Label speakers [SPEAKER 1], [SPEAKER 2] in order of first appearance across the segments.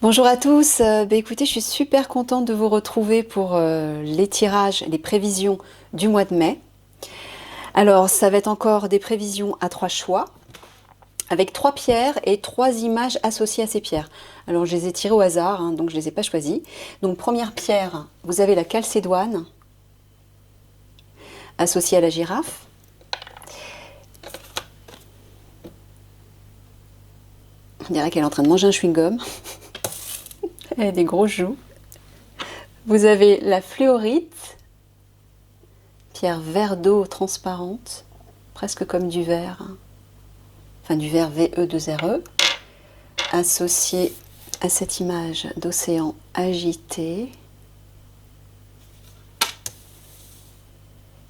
[SPEAKER 1] Bonjour à tous, écoutez, je suis super contente de vous retrouver pour les tirages, les prévisions du mois de mai. Alors, ça va être encore des prévisions à 3 choix, avec 3 pierres et 3 images associées à ces pierres. Alors, je les ai tirées au hasard, donc je ne les ai pas choisies. Donc, première pierre, vous avez la calcédoine, associée à la girafe. On dirait qu'elle est en train de manger un chewing-gum. Elle a des gros joues. Vous avez la fluorite, pierre vert d'eau transparente, presque comme du verre, enfin du verre VE2RE, associé à cette image d'océan agité.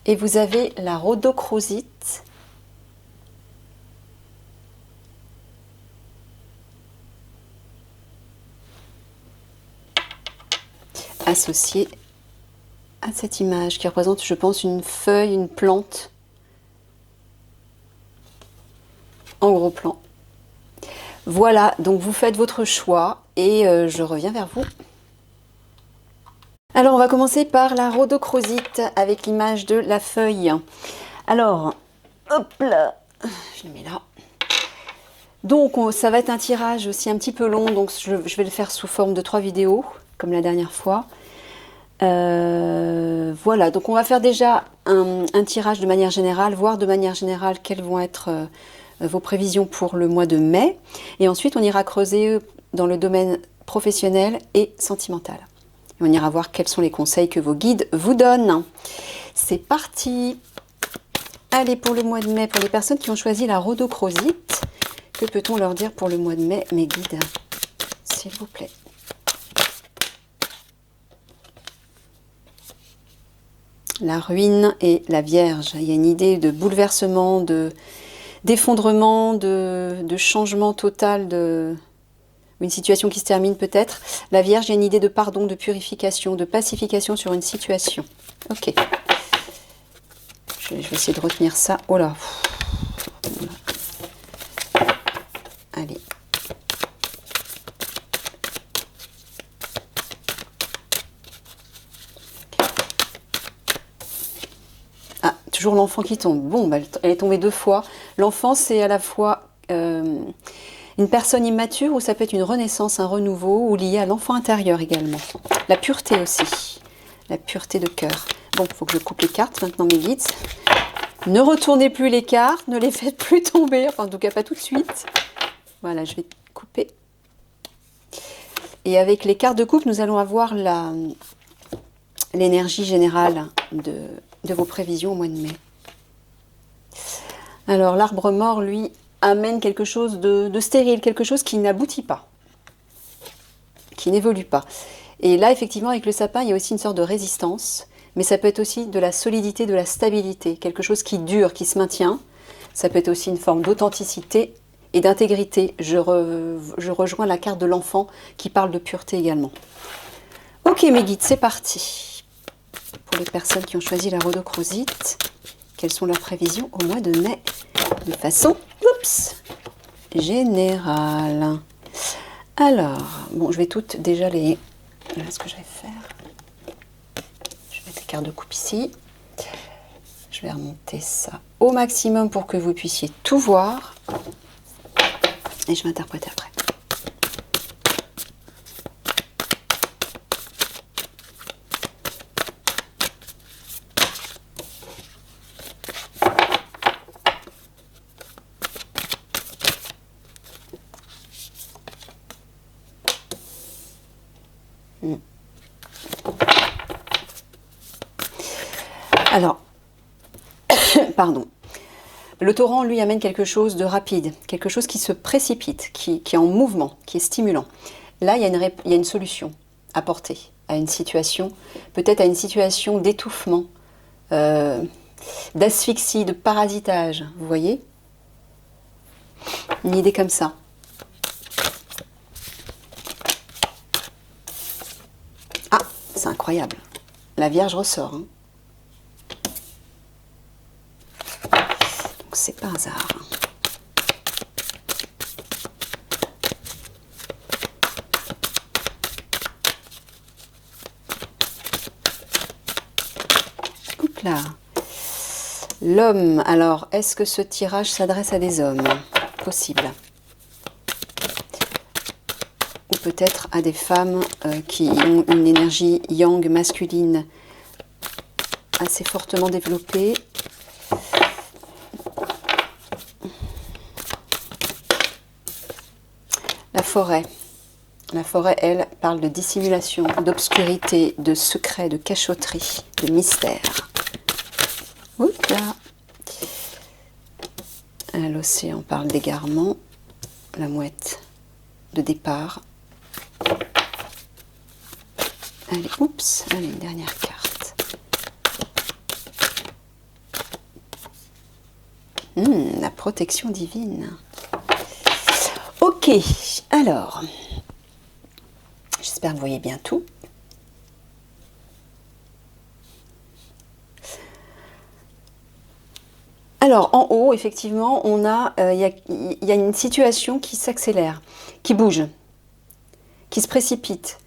[SPEAKER 1] Et vous avez la rhodochrosite, associée à cette image qui représente, je pense, une feuille, une plante en gros plan. Voilà, donc vous faites votre choix et je reviens vers vous. Alors on va commencer par la rhodochrosite avec l'image de la feuille. Alors, hop là, je le mets là. Donc ça va être un tirage aussi un petit peu long, donc je vais le faire sous forme de 3 vidéos, comme la dernière fois. Voilà, donc on va faire déjà un tirage de manière générale, voir de manière générale quelles vont être vos prévisions pour le mois de mai. Et ensuite, on ira creuser dans le domaine professionnel et sentimental. Et on ira voir quels sont les conseils que vos guides vous donnent. C'est parti! Allez, pour le mois de mai, pour les personnes qui ont choisi la rhodochrosite, que peut-on leur dire pour le mois de mai, mes guides? S'il vous plaît. La ruine et la Vierge. Il y a une idée de bouleversement, d'effondrement, de changement total, une situation qui se termine peut-être. La Vierge, il y a une idée de pardon, de purification, de pacification sur une situation. Ok. Je vais essayer de retenir ça. Oh là. Voilà. Allez. Ah, toujours l'enfant qui tombe. Bon, bah, elle est tombée 2 fois. L'enfant, c'est à la fois une personne immature ou ça peut être une renaissance, un renouveau ou lié à l'enfant intérieur également. La pureté aussi. La pureté de cœur. Bon, il faut que je coupe les cartes maintenant, mes guides. Ne retournez plus les cartes, ne les faites plus tomber. Enfin, en tout cas, pas tout de suite. Voilà, je vais couper. Et avec les cartes de coupe, nous allons avoir l'énergie générale de vos prévisions au mois de mai. Alors, l'arbre mort, lui, amène quelque chose de stérile, quelque chose qui n'aboutit pas, qui n'évolue pas. Et là, effectivement, avec le sapin, il y a aussi une sorte de résistance, mais ça peut être aussi de la solidité, de la stabilité, quelque chose qui dure, qui se maintient. Ça peut être aussi une forme d'authenticité et d'intégrité. Je rejoins la carte de l'enfant qui parle de pureté également. Ok, mes guides, c'est parti. Pour les personnes qui ont choisi la rhodochrosite, quelles sont leurs prévisions au mois de mai de façon générale. Alors, bon, je vais toutes déjà les... Voilà ce que je vais faire. Je vais mettre les cartes de coupe ici. Je vais remonter ça au maximum pour que vous puissiez tout voir. Et je vais interpréter après. Alors, pardon. Le taureau, lui, amène quelque chose de rapide, quelque chose qui se précipite, qui est en mouvement, qui est stimulant. Là, il y a une solution apportée à une situation, peut-être à une situation d'étouffement, d'asphyxie, de parasitage, vous voyez? Une idée comme ça. Ah, c'est incroyable. La Vierge ressort. Hein. Donc c'est pas hasard. Hop là. L'homme. Alors, est-ce que ce tirage s'adresse à des hommes? Possible. Ou peut-être à des femmes qui ont une énergie yang masculine assez fortement développée. La forêt. La forêt, elle, parle de dissimulation, d'obscurité, de secret, de cachotterie, de mystère. Oups là. L'océan parle d'égarement. La mouette, de départ. Allez, oups, allez, une dernière carte. La protection divine. Ok, alors, j'espère que vous voyez bien tout. Alors, en haut, effectivement, on a, il y a une situation qui s'accélère, qui bouge, qui se précipite,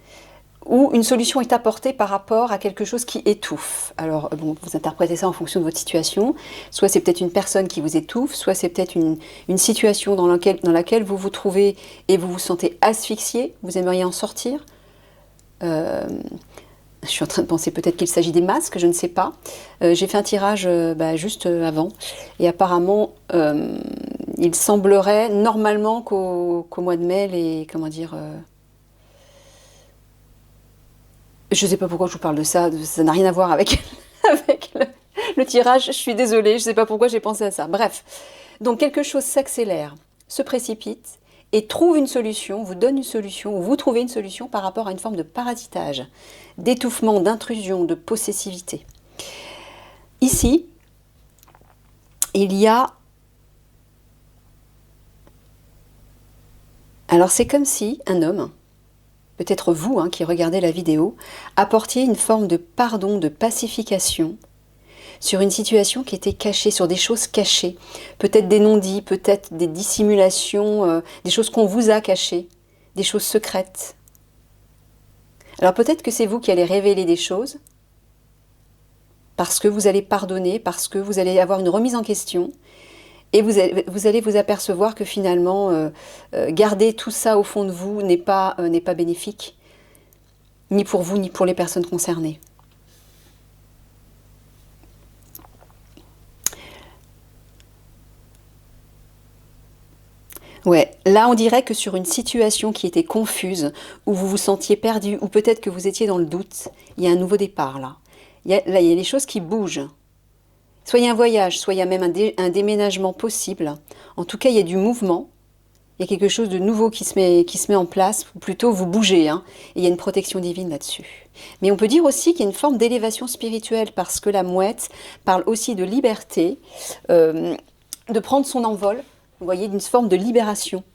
[SPEAKER 1] où une solution est apportée par rapport à quelque chose qui étouffe. Alors, bon, vous interprétez ça en fonction de votre situation. Soit c'est peut-être une personne qui vous étouffe, soit c'est peut-être une situation dans laquelle vous vous trouvez et vous vous sentez asphyxié, vous aimeriez en sortir. Je suis en train de penser peut-être qu'il s'agit des masques, je ne sais pas. J'ai fait un tirage juste avant et apparemment il semblerait normalement qu'au mois de mai, je ne sais pas pourquoi je vous parle de ça, ça n'a rien à voir avec, avec le tirage, je suis désolée, je ne sais pas pourquoi j'ai pensé à ça. Bref, donc quelque chose s'accélère, se précipite et trouve une solution, vous donne une solution, ou vous trouvez une solution par rapport à une forme de parasitage, d'étouffement, d'intrusion, de possessivité. Ici, il y a... Alors c'est comme si un homme, peut-être vous qui regardez la vidéo, apportiez une forme de pardon, de pacification sur une situation qui était cachée, sur des choses cachées, peut-être des non-dits, peut-être des dissimulations, des choses qu'on vous a cachées, des choses secrètes. Alors peut-être que c'est vous qui allez révéler des choses, parce que vous allez pardonner, parce que vous allez avoir une remise en question, et vous allez vous apercevoir que finalement, garder tout ça au fond de vous n'est pas bénéfique, ni pour vous, ni pour les personnes concernées. Ouais, là on dirait que sur une situation qui était confuse, où vous vous sentiez perdu, ou peut-être que vous étiez dans le doute, il y a un nouveau départ là. Il y a des choses qui bougent. Soit il y a un voyage, soit il y a même un déménagement possible. En tout cas, il y a du mouvement. Il y a quelque chose de nouveau qui se met en place, ou plutôt vous bougez, et il y a une protection divine là-dessus. Mais on peut dire aussi qu'il y a une forme d'élévation spirituelle, parce que la mouette parle aussi de liberté, de prendre son envol, vous voyez, d'une forme de libération.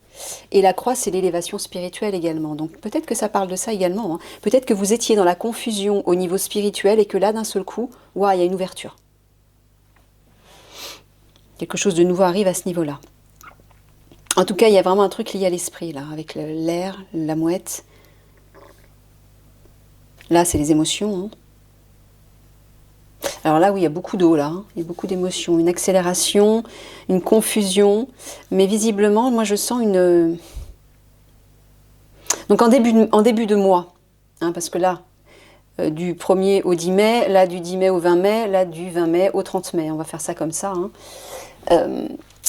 [SPEAKER 1] Et la croix, c'est l'élévation spirituelle également. Donc peut-être que ça parle de ça également. Peut-être que vous étiez dans la confusion au niveau spirituel et que là, d'un seul coup, waouh, il y a une ouverture. Quelque chose de nouveau arrive à ce niveau-là. En tout cas, il y a vraiment un truc lié à l'esprit, là, avec l'air, la mouette. Là, c'est les émotions. Alors là, oui, il y a beaucoup d'eau, là. Il y a beaucoup d'émotions. Une accélération, une confusion. Mais visiblement, moi, je sens une... Donc, en début de mois, parce que là, du 1er au 10 mai, là, du 10 mai au 20 mai, là, du 20 mai au 30 mai. On va faire ça comme ça.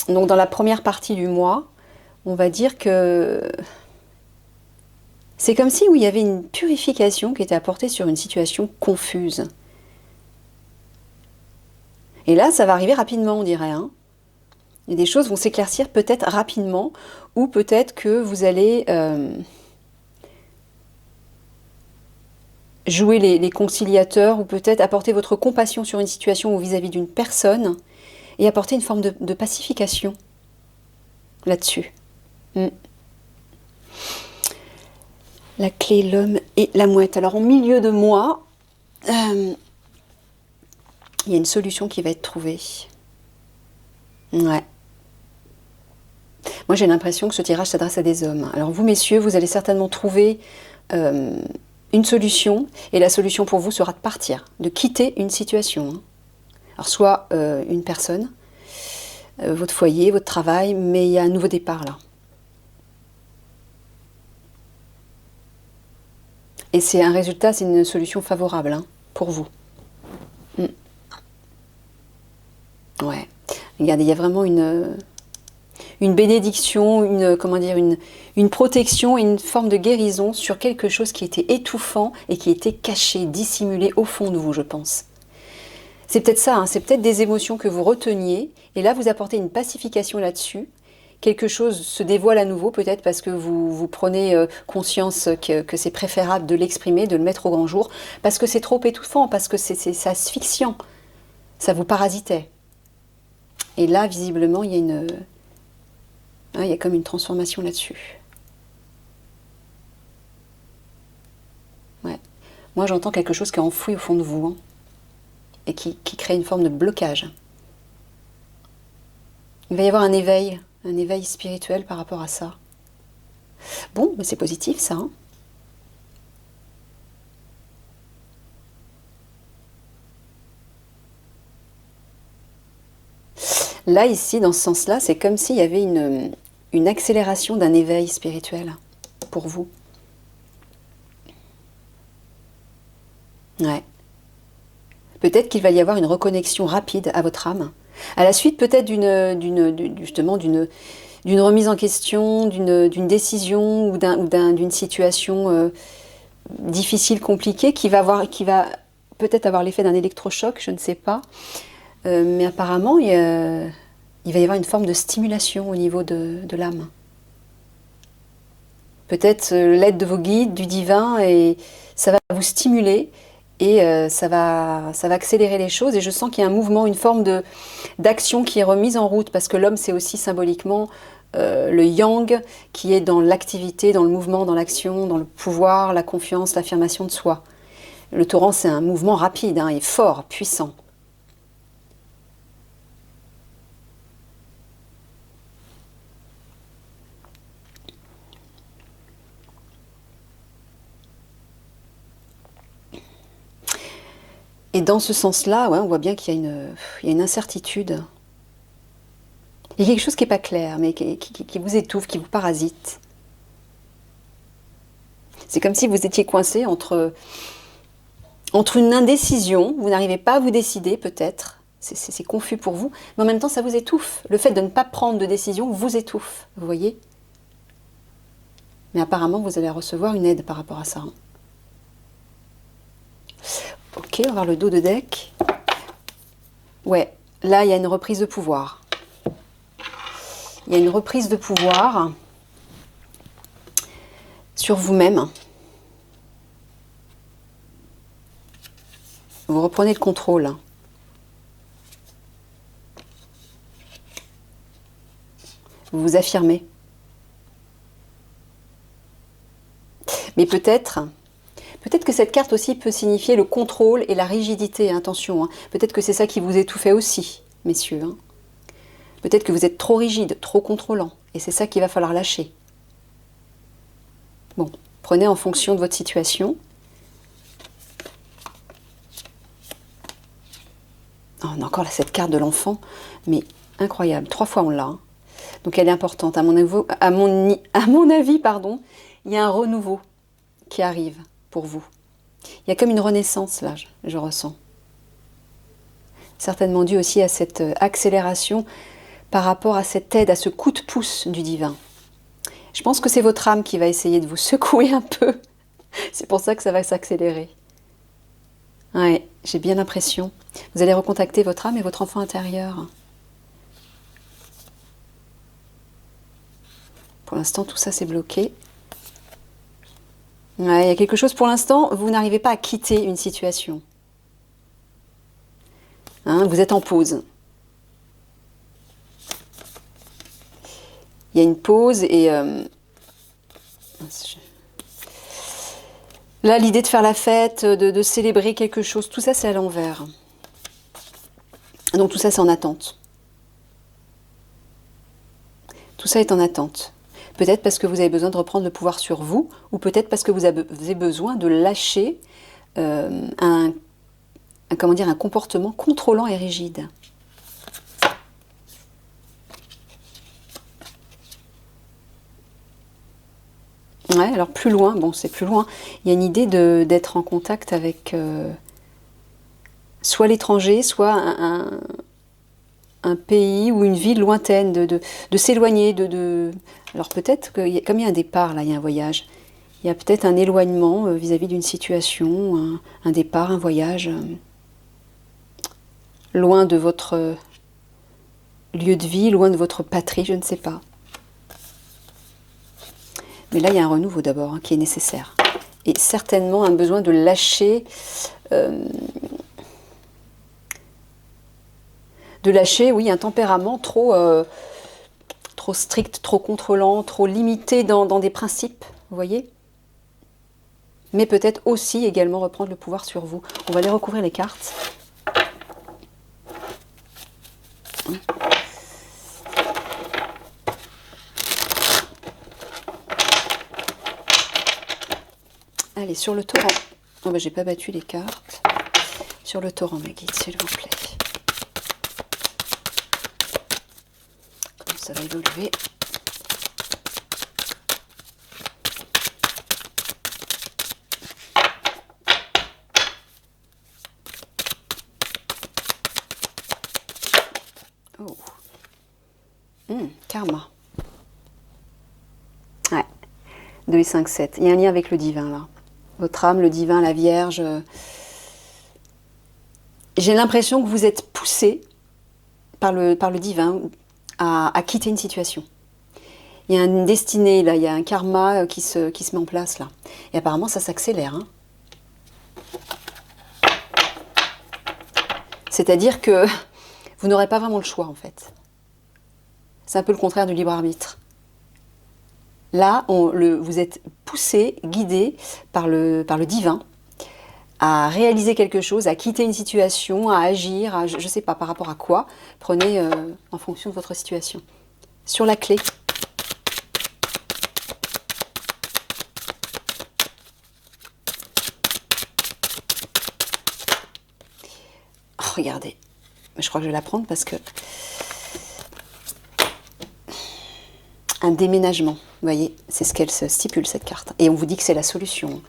[SPEAKER 1] Donc, dans la première partie du mois, on va dire que c'est comme si il y avait une purification qui était apportée sur une situation confuse. Et là, ça va arriver rapidement, on dirait. Et des choses vont s'éclaircir peut-être rapidement, ou peut-être que vous allez jouer les conciliateurs, ou peut-être apporter votre compassion sur une situation ou vis-à-vis d'une personne, et apporter une forme de pacification là-dessus. La clé, l'homme et la mouette. Alors, au milieu de moi, il y a une solution qui va être trouvée. Ouais. Moi, j'ai l'impression que ce tirage s'adresse à des hommes. Alors, vous, messieurs, vous allez certainement trouver une solution. Et la solution pour vous sera de partir, de quitter une situation. Alors soit une personne, votre foyer, votre travail, mais il y a un nouveau départ là. Et c'est un résultat, c'est une solution favorable hein, pour vous. Ouais. Regardez, il y a vraiment une bénédiction, comment dire, une protection, une forme de guérison sur quelque chose qui était étouffant et qui était caché, dissimulé au fond de vous, je pense. C'est peut-être ça, hein, c'est peut-être des émotions que vous reteniez, et là vous apportez une pacification là-dessus. Quelque chose se dévoile à nouveau, peut-être parce que vous prenez conscience que c'est préférable de l'exprimer, de le mettre au grand jour, parce que c'est trop étouffant, parce que c'est asphyxiant, ça vous parasitait. Et là, visiblement, il y a comme une transformation là-dessus. Ouais. Moi, j'entends quelque chose qui est enfoui au fond de vous, hein, et qui crée une forme de blocage. Il va y avoir un éveil spirituel par rapport à ça. Bon, mais c'est positif ça. Hein. Là, ici, dans ce sens-là, c'est comme s'il y avait une accélération d'un éveil spirituel pour vous. Ouais. Peut-être qu'il va y avoir une reconnexion rapide à votre âme, à la suite peut-être justement d'une remise en question, d'une décision ou d'une situation difficile, compliquée, qui va peut-être avoir l'effet d'un électrochoc, je ne sais pas. Mais apparemment, il va y avoir une forme de stimulation au niveau de l'âme. Peut-être l'aide de vos guides, du divin, et ça va vous stimuler et ça va accélérer les choses. Et je sens qu'il y a un mouvement, une forme d'action qui est remise en route, parce que l'homme, c'est aussi symboliquement le yang, qui est dans l'activité, dans le mouvement, dans l'action, dans le pouvoir, la confiance, l'affirmation de soi. Le torrent, c'est un mouvement rapide hein, et fort, puissant. Et dans ce sens-là, ouais, on voit bien qu'il y a une incertitude. Il y a quelque chose qui n'est pas clair, mais qui vous étouffe, qui vous parasite. C'est comme si vous étiez coincé entre une indécision, vous n'arrivez pas à vous décider peut-être, c'est confus pour vous, mais en même temps ça vous étouffe. Le fait de ne pas prendre de décision vous étouffe, vous voyez? Mais apparemment vous allez recevoir une aide par rapport à ça. Ok, on va voir le dos de deck. Ouais, là il y a une reprise de pouvoir. Il y a une reprise de pouvoir sur vous-même. Vous reprenez le contrôle. Vous vous affirmez. Mais peut-être que cette carte aussi peut signifier le contrôle et la rigidité, attention. Hein. Peut-être que c'est ça qui vous étouffait aussi, messieurs. Hein. Peut-être que vous êtes trop rigide, trop contrôlant. Et c'est ça qu'il va falloir lâcher. Bon, prenez en fonction de votre situation. Oh, on a encore cette carte de l'enfant, mais incroyable. 3 fois on l'a. Hein. Donc elle est importante. À mon avis, pardon, il y a un renouveau qui arrive pour vous. Il y a comme une renaissance là, je ressens. Certainement dû aussi à cette accélération par rapport à cette aide, à ce coup de pouce du divin. Je pense que c'est votre âme qui va essayer de vous secouer un peu. C'est pour ça que ça va s'accélérer. Ouais, j'ai bien l'impression. Vous allez recontacter votre âme et votre enfant intérieur. Pour l'instant, tout ça c'est bloqué. Ouais, il y a quelque chose pour l'instant, vous n'arrivez pas à quitter une situation. Hein, vous êtes en pause. Il y a une pause et... là, l'idée de faire la fête, de célébrer quelque chose, tout ça c'est à l'envers. Donc tout ça c'est en attente. Tout ça est en attente. Peut-être parce que vous avez besoin de reprendre le pouvoir sur vous, ou peut-être parce que vous avez besoin de lâcher un comment dire, un comportement contrôlant et rigide. Ouais, alors plus loin, bon c'est plus loin, il y a une idée d'être en contact avec soit l'étranger, soit un pays ou une ville lointaine, de s'éloigner, alors peut-être que, comme il y a un départ là, il y a un voyage, il y a peut-être un éloignement vis-à-vis d'une situation, un départ, un voyage, loin de votre lieu de vie, loin de votre patrie, je ne sais pas. Mais là, il y a un renouveau d'abord qui est nécessaire. Et certainement un besoin de lâcher, oui, un tempérament trop strict, trop contrôlant, trop limité dans des principes, vous voyez. Mais peut-être aussi également reprendre le pouvoir sur vous. On va aller recouvrir les cartes. Allez, sur le torrent. Oh ben, j'ai pas battu les cartes. Sur le torrent, mes guides, s'il vous plaît. Comment ça va évoluer? Oh. Karma. Ouais. 2 et 5, 7. Il y a un lien avec le divin, là. Votre âme, le divin, la Vierge. J'ai l'impression que vous êtes poussé par le divin à quitter une situation. Il y a une destinée, là. Il y a un karma qui se met en place, là. Et apparemment, ça s'accélère. Hein. C'est-à-dire que vous n'aurez pas vraiment le choix, en fait. C'est un peu le contraire du libre arbitre. Là, vous êtes poussé, guidé par le divin à réaliser quelque chose, à quitter une situation, à agir, je ne sais pas par rapport à quoi. Prenez en fonction de votre situation. Sur la clé. Oh, regardez. Je crois que je vais la prendre parce que... Un déménagement, vous voyez, c'est ce qu'elle se stipule, cette carte. Et on vous dit que c'est la solution.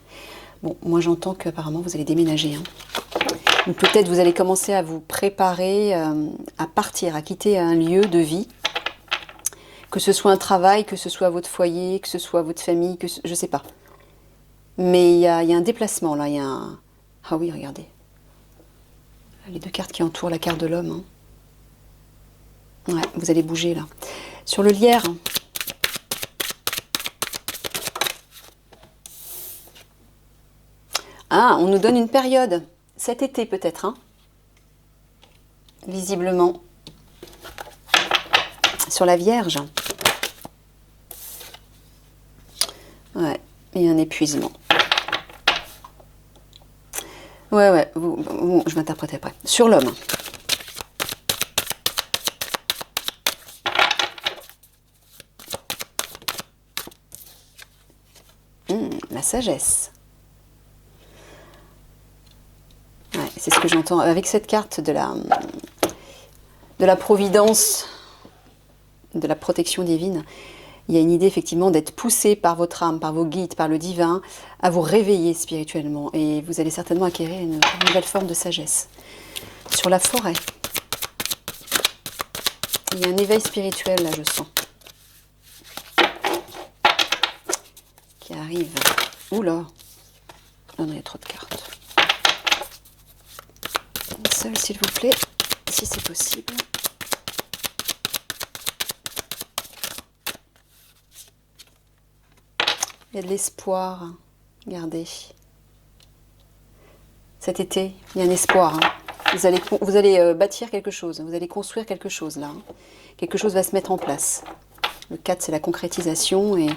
[SPEAKER 1] Bon, moi j'entends qu'apparemment vous allez déménager. Hein. Peut-être vous allez commencer à vous préparer à partir, à quitter un lieu de vie. Que ce soit un travail, que ce soit votre foyer, que ce soit votre famille, je ne sais pas. Mais il y a un déplacement là, il y a un... Ah oui, regardez. Les 2 cartes qui entourent la carte de l'homme. Hein. Ouais, vous allez bouger là. Sur le lierre... Ah, on nous donne une période, cet été peut-être, hein, visiblement, sur la Vierge. Ouais, il y a un épuisement. Ouais, je m'interprète après. Sur l'homme. La sagesse. Ouais, c'est ce que j'entends avec cette carte de la providence, de la protection divine. Il y a une idée effectivement d'être poussé par votre âme, par vos guides, par le divin, à vous réveiller spirituellement. Et vous allez certainement acquérir une nouvelle forme de sagesse. Sur la forêt, il y a un éveil spirituel là, je sens, qui arrive. Oula, là, il y a trop de cartes. Une seule, s'il vous plaît, si c'est possible. Il y a de l'espoir. Regardez. Cet été, il y a un espoir. Hein. Vous allez bâtir quelque chose. Vous allez construire quelque chose là. Hein. Quelque chose va se mettre en place. Le 4, c'est la concrétisation. Et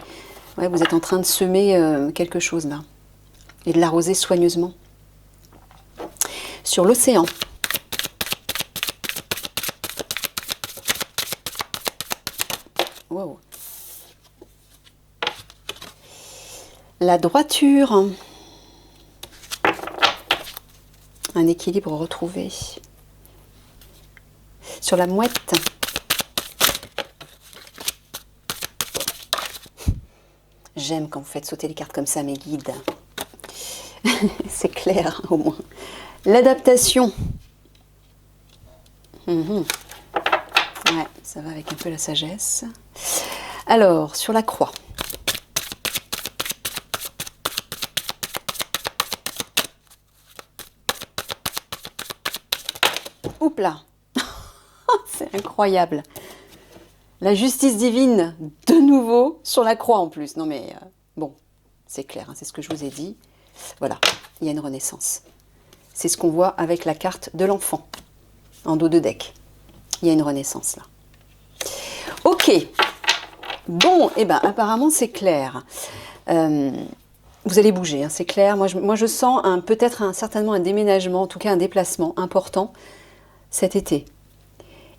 [SPEAKER 1] ouais, vous êtes en train de semer quelque chose là. Et de l'arroser soigneusement. Sur l'océan. Wow. La droiture. Un équilibre retrouvé. Sur la mouette. J'aime quand vous faites sauter les cartes comme ça, mes guides. C'est clair, au moins. L'adaptation. Ouais, ça va avec un peu la sagesse. Alors, sur la croix. Oups là. C'est incroyable. La justice divine, de nouveau, sur la croix en plus. Non mais, bon, c'est clair, hein, c'est ce que je vous ai dit. Voilà, il y a une renaissance. C'est ce qu'on voit avec la carte de l'enfant, en dos de deck. Il y a une renaissance là. Ok. Bon, eh ben, apparemment c'est clair. Vous allez bouger, hein, c'est clair. Moi, je sens peut-être certainement un déménagement, en tout cas un déplacement important cet été.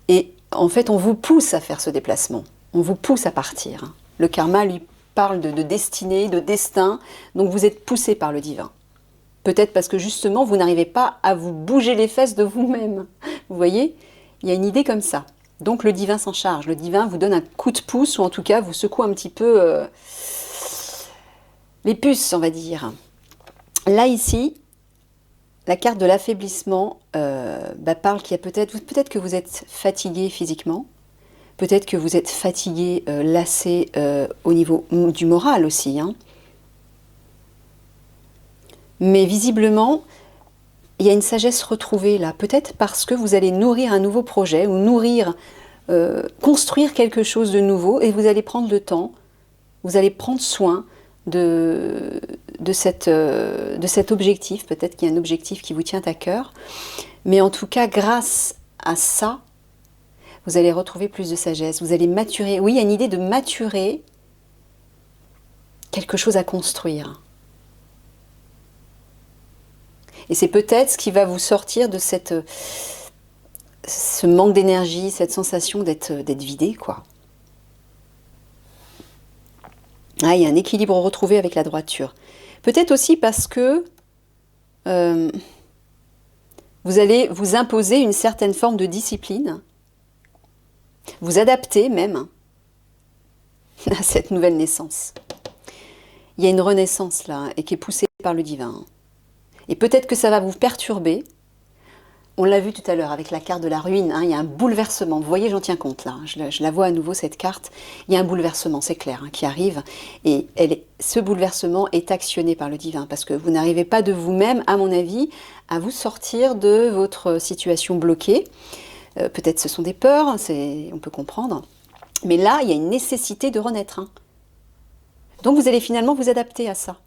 [SPEAKER 1] Et en fait, on vous pousse à faire ce déplacement. On vous pousse à partir. Le karma lui parle de destinée, de destin. Donc vous êtes poussé par le divin. Peut-être parce que justement, vous n'arrivez pas à vous bouger les fesses de vous-même. Vous voyez? Il y a une idée comme ça. Donc le divin s'en charge. Le divin vous donne un coup de pouce, ou en tout cas vous secoue un petit peu les puces, on va dire. Là, ici, la carte de l'affaiblissement parle qu'il y a peut-être que vous êtes fatigué physiquement, peut-être que vous êtes fatigué, lassé au niveau du moral aussi. Hein. Mais visiblement, il y a une sagesse retrouvée là, peut-être parce que vous allez nourrir un nouveau projet ou construire quelque chose de nouveau et vous allez prendre le temps, vous allez prendre soin de cet objectif. Peut-être qu'il y a un objectif qui vous tient à cœur. Mais en tout cas, grâce à ça, vous allez retrouver plus de sagesse. Vous allez maturer. Oui, il y a une idée de maturer quelque chose à construire. Et c'est peut-être ce qui va vous sortir de ce manque d'énergie, cette sensation d'être vidé, quoi. Ah, il y a un équilibre retrouvé avec la droiture. Peut-être aussi parce que vous allez vous imposer une certaine forme de discipline, vous adapter même à cette nouvelle naissance. Il y a une renaissance là, et qui est poussée par le divin. Et peut-être que ça va vous perturber. On l'a vu tout à l'heure avec la carte de la ruine, hein, il y a un bouleversement. Vous voyez, j'en tiens compte là, je la vois à nouveau cette carte. Il y a un bouleversement, c'est clair, hein, qui arrive. Et ce bouleversement est actionné par le divin parce que vous n'arrivez pas de vous-même, à mon avis, à vous sortir de votre situation bloquée. Peut-être ce sont des peurs, on peut comprendre. Mais là, il y a une nécessité de renaître. Hein. Donc vous allez finalement vous adapter à ça.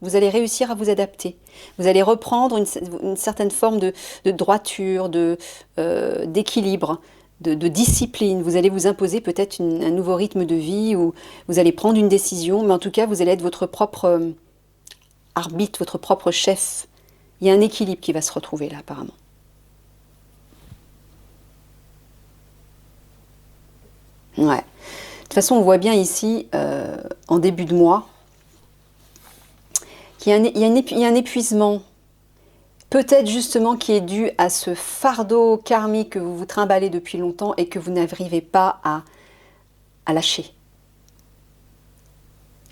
[SPEAKER 1] Vous allez réussir à vous adapter. Vous allez reprendre une certaine forme de droiture, d'équilibre, de discipline. Vous allez vous imposer peut-être un nouveau rythme de vie où vous allez prendre une décision, mais en tout cas, vous allez être votre propre arbitre, votre propre chef. Il y a un équilibre qui va se retrouver là, apparemment. Ouais. De toute façon, on voit bien ici, en début de mois, qu'il y a un épuisement, peut-être justement qui est dû à ce fardeau karmique que vous vous trimballez depuis longtemps et que vous n'arrivez pas à lâcher.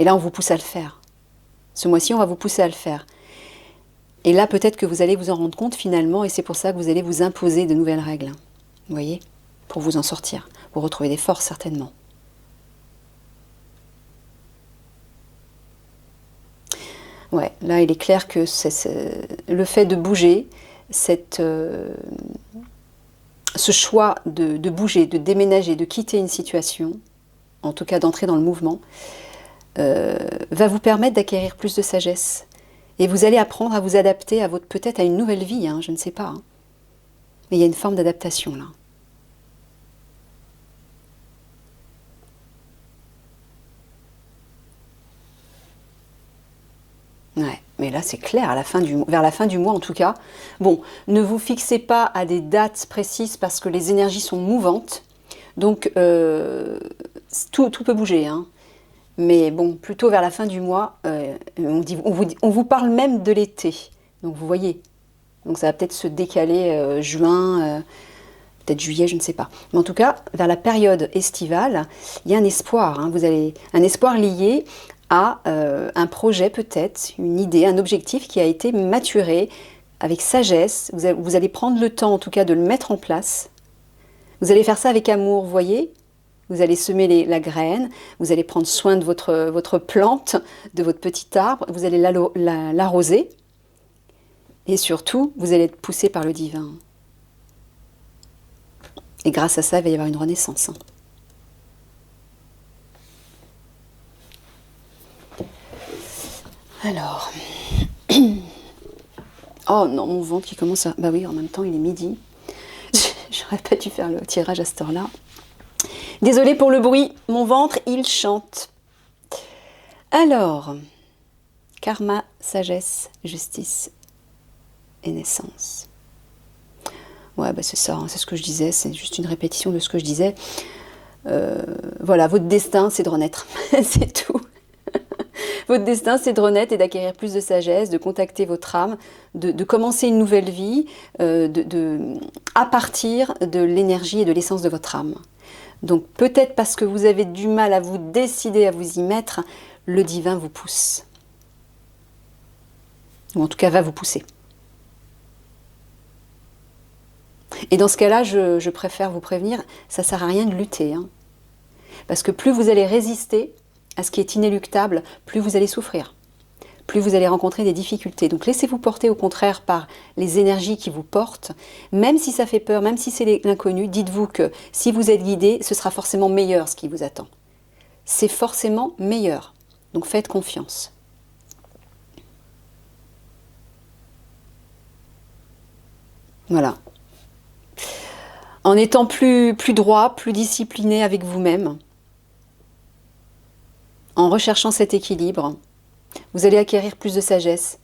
[SPEAKER 1] Et là, on vous pousse à le faire. Ce mois-ci, on va vous pousser à le faire. Et là, peut-être que vous allez vous en rendre compte finalement, et c'est pour ça que vous allez vous imposer de nouvelles règles. Vous voyez? Pour vous en sortir, pour retrouver des forces certainement. Ouais, là, il est clair que le fait de bouger, ce choix de bouger, de déménager, de quitter une situation, en tout cas d'entrer dans le mouvement, va vous permettre d'acquérir plus de sagesse. Et vous allez apprendre à vous adapter peut-être à une nouvelle vie, hein, je ne sais pas. Hein. Mais il y a une forme d'adaptation là. Ouais, mais là c'est clair, vers la fin du mois en tout cas. Bon, ne vous fixez pas à des dates précises parce que les énergies sont mouvantes. Donc tout peut bouger. Hein. Mais bon, plutôt vers la fin du mois, on vous parle même de l'été. Donc vous voyez, Donc ça va peut-être se décaler juin, peut-être juillet, je ne sais pas. Mais en tout cas, vers la période estivale, il y a un espoir. Hein. Vous avez un espoir lié à un projet peut-être, une idée, un objectif qui a été maturé avec sagesse. Vous allez prendre le temps en tout cas de le mettre en place. Vous allez faire ça avec amour, vous voyez. Vous allez semer la graine, vous allez prendre soin de votre plante, de votre petit arbre, vous allez l'arroser. Et surtout, vous allez être poussé par le divin. Et grâce à ça, il va y avoir une renaissance. Alors. Oh non, mon ventre qui commence à... Bah oui, en même temps, il est midi. J'aurais pas dû faire le tirage à cette heure-là. Désolée pour le bruit, mon ventre, il chante. Alors, karma, sagesse, justice et naissance. Ouais, bah c'est ça, hein, c'est ce que je disais, c'est juste une répétition de ce que je disais. Voilà, votre destin, c'est de renaître, c'est tout. Votre destin, c'est de renaître et d'acquérir plus de sagesse, de contacter votre âme, de commencer une nouvelle vie à partir de l'énergie et de l'essence de votre âme. Donc peut-être parce que vous avez du mal à vous décider à vous y mettre, le divin vous pousse. Ou en tout cas va vous pousser. Et dans ce cas-là, je préfère vous prévenir, ça ne sert à rien de lutter. Hein. Parce que plus vous allez résister à ce qui est inéluctable, plus vous allez souffrir. Plus vous allez rencontrer des difficultés. Donc laissez-vous porter au contraire par les énergies qui vous portent. Même si ça fait peur, même si c'est l'inconnu, dites-vous que si vous êtes guidé, ce sera forcément meilleur ce qui vous attend. C'est forcément meilleur. Donc faites confiance. Voilà. En étant plus droit, plus discipliné avec vous-même, en recherchant cet équilibre, vous allez acquérir plus de sagesse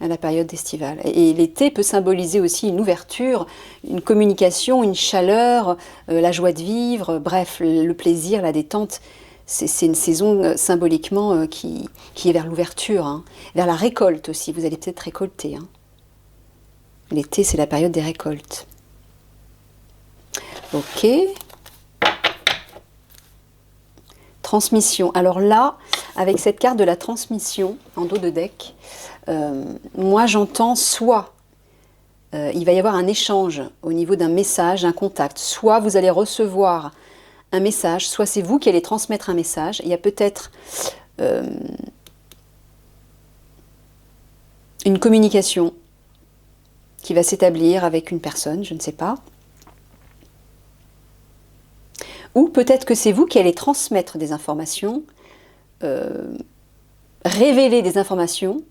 [SPEAKER 1] à la période estivale. Et l'été peut symboliser aussi une ouverture, une communication, une chaleur, la joie de vivre, bref, le plaisir, la détente. C'est une saison symboliquement qui est vers l'ouverture, hein, vers la récolte aussi. Vous allez peut-être récolter. Hein. L'été, c'est la période des récoltes. Ok. Transmission. Alors là, avec cette carte de la transmission en dos de deck, moi j'entends soit il va y avoir un échange au niveau d'un message, un contact, soit vous allez recevoir un message, soit c'est vous qui allez transmettre un message. Il y a peut-être une communication qui va s'établir avec une personne, je ne sais pas. Ou peut-être que c'est vous qui allez transmettre des informations, révéler des informations.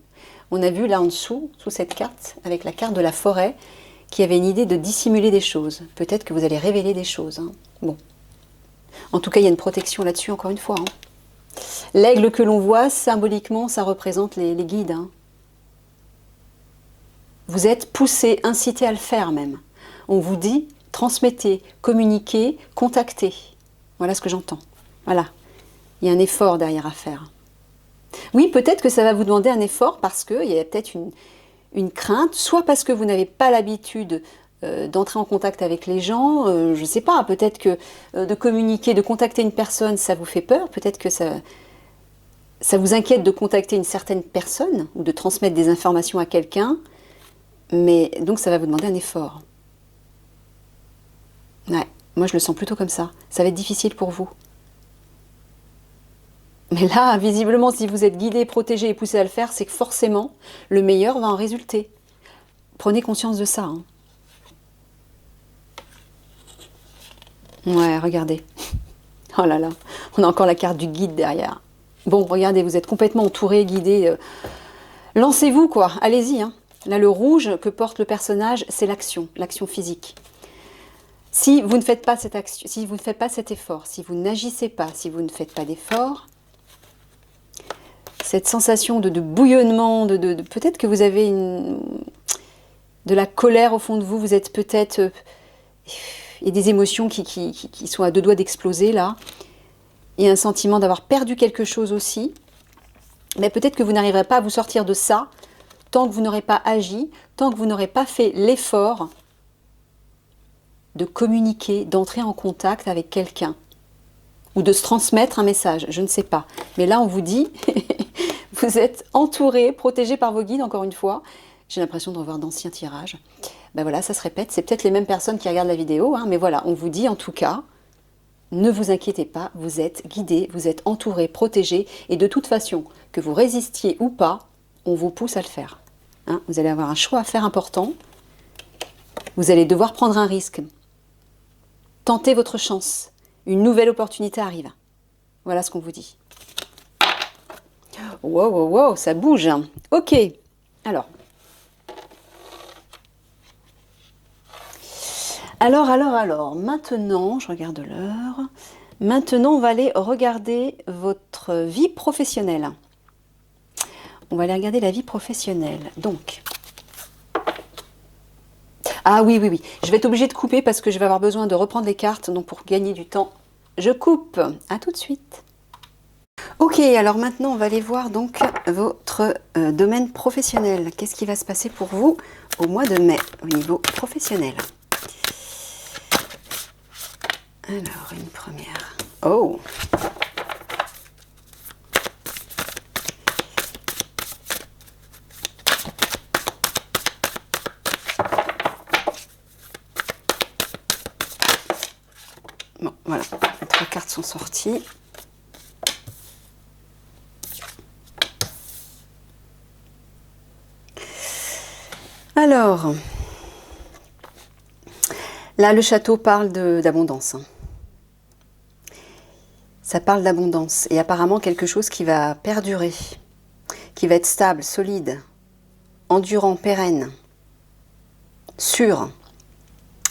[SPEAKER 1] On a vu là en dessous, sous cette carte, avec la carte de la forêt, qui avait une idée de dissimuler des choses. Peut-être que vous allez révéler des choses. Hein. Bon. En tout cas, il y a une protection là-dessus, encore une fois. Hein. L'aigle que l'on voit, symboliquement, ça représente les guides. Hein. Vous êtes poussé, incité à le faire même. On vous dit, transmettez, communiquez, contactez. Voilà ce que j'entends. Voilà. Il y a un effort derrière à faire. Oui, peut-être que ça va vous demander un effort parce qu'il y a peut-être une crainte, soit parce que vous n'avez pas l'habitude d'entrer en contact avec les gens, je ne sais pas, peut-être que de communiquer, de contacter une personne, ça vous fait peur, peut-être que ça vous inquiète de contacter une certaine personne ou de transmettre des informations à quelqu'un, mais donc ça va vous demander un effort. Ouais, moi je le sens plutôt comme ça. Ça va être difficile pour vous. Mais là, visiblement, si vous êtes guidé, protégé et poussé à le faire, c'est que forcément, le meilleur va en résulter. Prenez conscience de ça. Hein. Ouais, regardez. Oh là là, on a encore la carte du guide derrière. Bon, regardez, vous êtes complètement entouré, guidé. Lancez-vous, quoi. Allez-y. Hein. Là, le rouge que porte le personnage, c'est l'action physique. Si vous ne faites pas cette action, si vous ne faites pas cet effort, si vous n'agissez pas, si vous ne faites pas d'effort, cette sensation de bouillonnement, peut-être que vous avez de la colère au fond de vous, vous êtes peut-être... il y a des émotions qui sont à deux doigts d'exploser là. Il y a un sentiment d'avoir perdu quelque chose aussi. Mais peut-être que vous n'arriverez pas à vous sortir de ça tant que vous n'aurez pas agi, tant que vous n'aurez pas fait l'effort de communiquer, d'entrer en contact avec quelqu'un, ou de se transmettre un message, je ne sais pas. Mais là, on vous dit, vous êtes entouré, protégé par vos guides, encore une fois. J'ai l'impression de revoir d'anciens tirages. Ben voilà, ça se répète. C'est peut-être les mêmes personnes qui regardent la vidéo, hein, mais voilà, on vous dit en tout cas, ne vous inquiétez pas, vous êtes guidé, vous êtes entouré, protégé, et de toute façon, que vous résistiez ou pas, on vous pousse à le faire. Hein, vous allez avoir un choix à faire important. Vous allez devoir prendre un risque. Tentez votre chance. Une nouvelle opportunité arrive. Voilà ce qu'on vous dit. Wow, wow, wow, ça bouge. Ok, alors. Alors, maintenant, je regarde l'heure. Maintenant, on va aller regarder votre vie professionnelle. On va aller regarder la vie professionnelle. Donc, ah oui, je vais être obligée de couper parce que je vais avoir besoin de reprendre les cartes. Donc, pour gagner du temps, je coupe. À tout de suite. Ok, alors maintenant, on va aller voir donc votre domaine professionnel. Qu'est-ce qui va se passer pour vous au mois de mai au niveau professionnel? Alors, une première. Oh! Bon, voilà, les 3 cartes sont sorties. Alors, là, le château parle d'abondance. Ça parle d'abondance et apparemment quelque chose qui va perdurer, qui va être stable, solide, endurant, pérenne, sûr.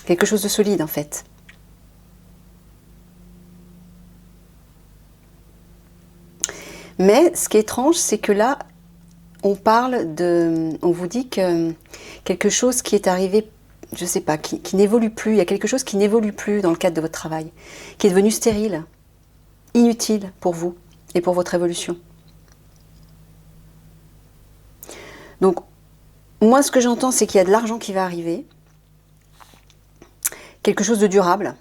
[SPEAKER 1] Quelque chose de solide en fait. Mais ce qui est étrange, c'est que là, on vous dit que quelque chose qui est arrivé, je ne sais pas, qui n'évolue plus, il y a quelque chose qui n'évolue plus dans le cadre de votre travail, qui est devenu stérile, inutile pour vous et pour votre évolution. Donc, moi, ce que j'entends, c'est qu'il y a de l'argent qui va arriver, quelque chose de durable,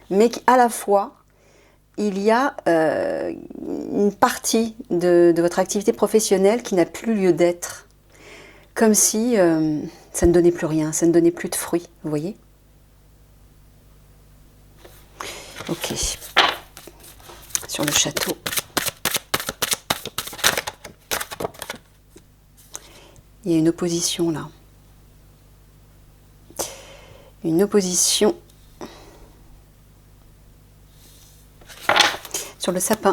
[SPEAKER 1] mais qu'à la fois, il y a une partie de votre activité professionnelle qui n'a plus lieu d'être. Comme si ça ne donnait plus rien, ça ne donnait plus de fruits, vous voyez? Ok. Sur le château. Il y a une opposition là. Une opposition sur le sapin.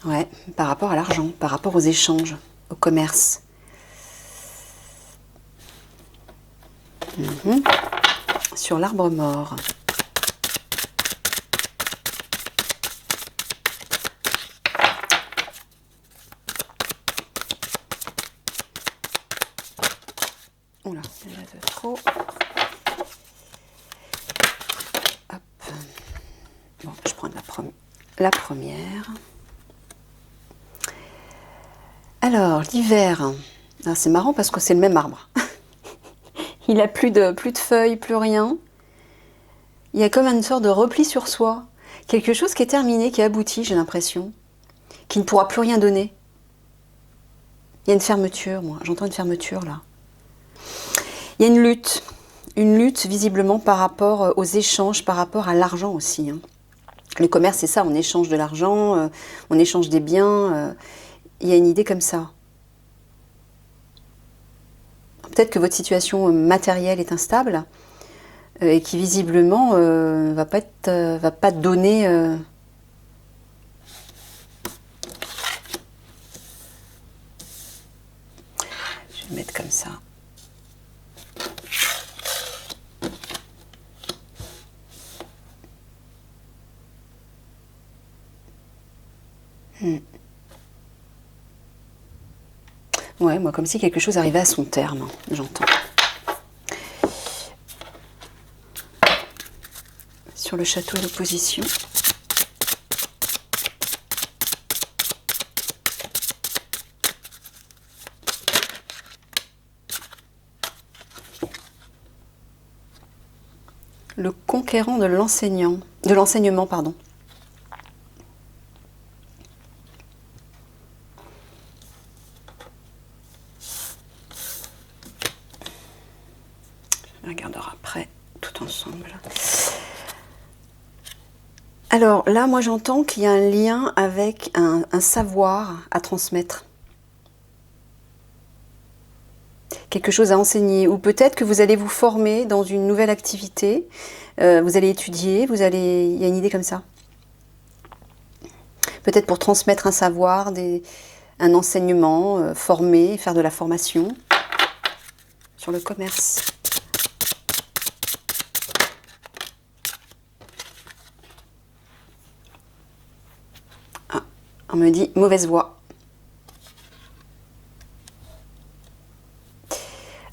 [SPEAKER 1] Ouais, par rapport à l'argent, par rapport aux échanges, au commerce. Sur l'arbre mort. Oula, il y en a de trop. Hop. Bon, je prends la première. Alors, l'hiver. C'est marrant parce que c'est le même arbre. Il n'a plus de feuilles, plus rien. Il y a comme une sorte de repli sur soi. Quelque chose qui est terminé, qui est abouti, j'ai l'impression. Qui ne pourra plus rien donner. Il y a une fermeture, moi. J'entends une fermeture, là. Il y a une lutte. Une lutte, visiblement, par rapport aux échanges, par rapport à l'argent aussi. Hein. Le commerce, c'est ça. On échange de l'argent, on échange des biens. Il y a une idée comme ça. Peut-être que votre situation matérielle est instable et qui visiblement va pas donner. Je vais le mettre comme ça. Ouais, moi, comme si quelque chose arrivait à son terme, j'entends. Sur le château d'opposition. Le conquérant de l'enseignement, pardon. On regardera après, tout ensemble. Alors là, moi j'entends qu'il y a un lien avec un savoir à transmettre. Quelque chose à enseigner. Ou peut-être que vous allez vous former dans une nouvelle activité. Vous allez étudier, il y a une idée comme ça. Peut-être pour transmettre un savoir, un enseignement, former, faire de la formation. Sur le commerce. Ah, on me dit mauvaise voie.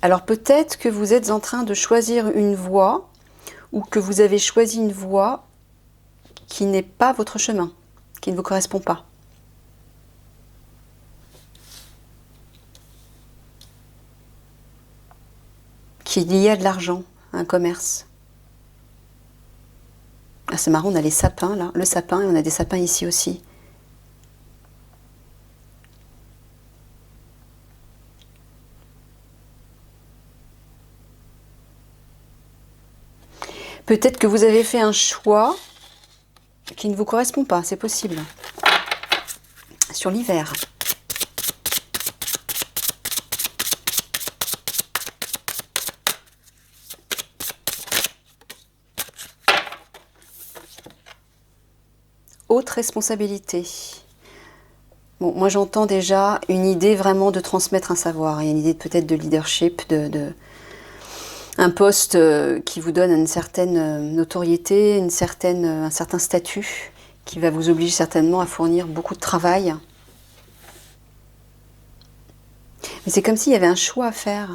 [SPEAKER 1] Alors peut-être que vous êtes en train de choisir une voie ou que vous avez choisi une voie qui n'est pas votre chemin, qui ne vous correspond pas. Qui est lié à de l'argent, à un commerce. Ah, c'est marrant, on a les sapins là, le sapin, et on a des sapins ici aussi. Peut-être que vous avez fait un choix qui ne vous correspond pas, c'est possible. Sur l'hiver. Haute responsabilité. Bon, moi j'entends déjà une idée vraiment de transmettre un savoir. Il y a une idée peut-être de leadership, un poste qui vous donne une certaine notoriété, un certain statut, qui va vous obliger certainement à fournir beaucoup de travail. Mais c'est comme s'il y avait un choix à faire.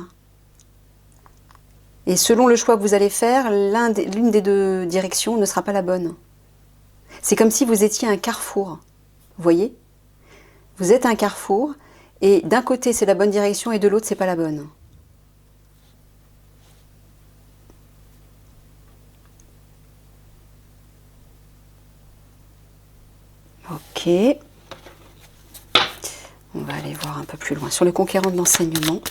[SPEAKER 1] Et selon le choix que vous allez faire, l'une des deux directions ne sera pas la bonne. C'est comme si vous étiez à un carrefour. Vous voyez ? Vous êtes à un carrefour, et d'un côté c'est la bonne direction, et de l'autre c'est pas la bonne. Ok. On va aller voir un peu plus loin. Sur le conquérant de l'enseignement.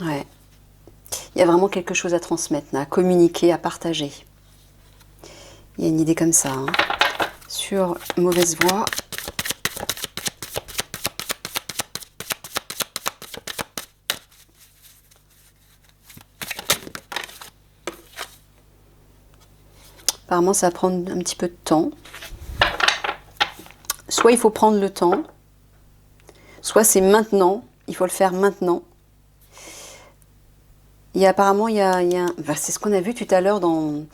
[SPEAKER 1] Ouais. Il y a vraiment quelque chose à transmettre, à communiquer, à partager. Il y a une idée comme ça. Hein. Sur mauvaise voie. Apparemment, ça va prendre un petit peu de temps. Soit il faut prendre le temps, soit c'est maintenant, il faut le faire maintenant. Apparemment, c'est ce qu'on a vu tout à l'heure dans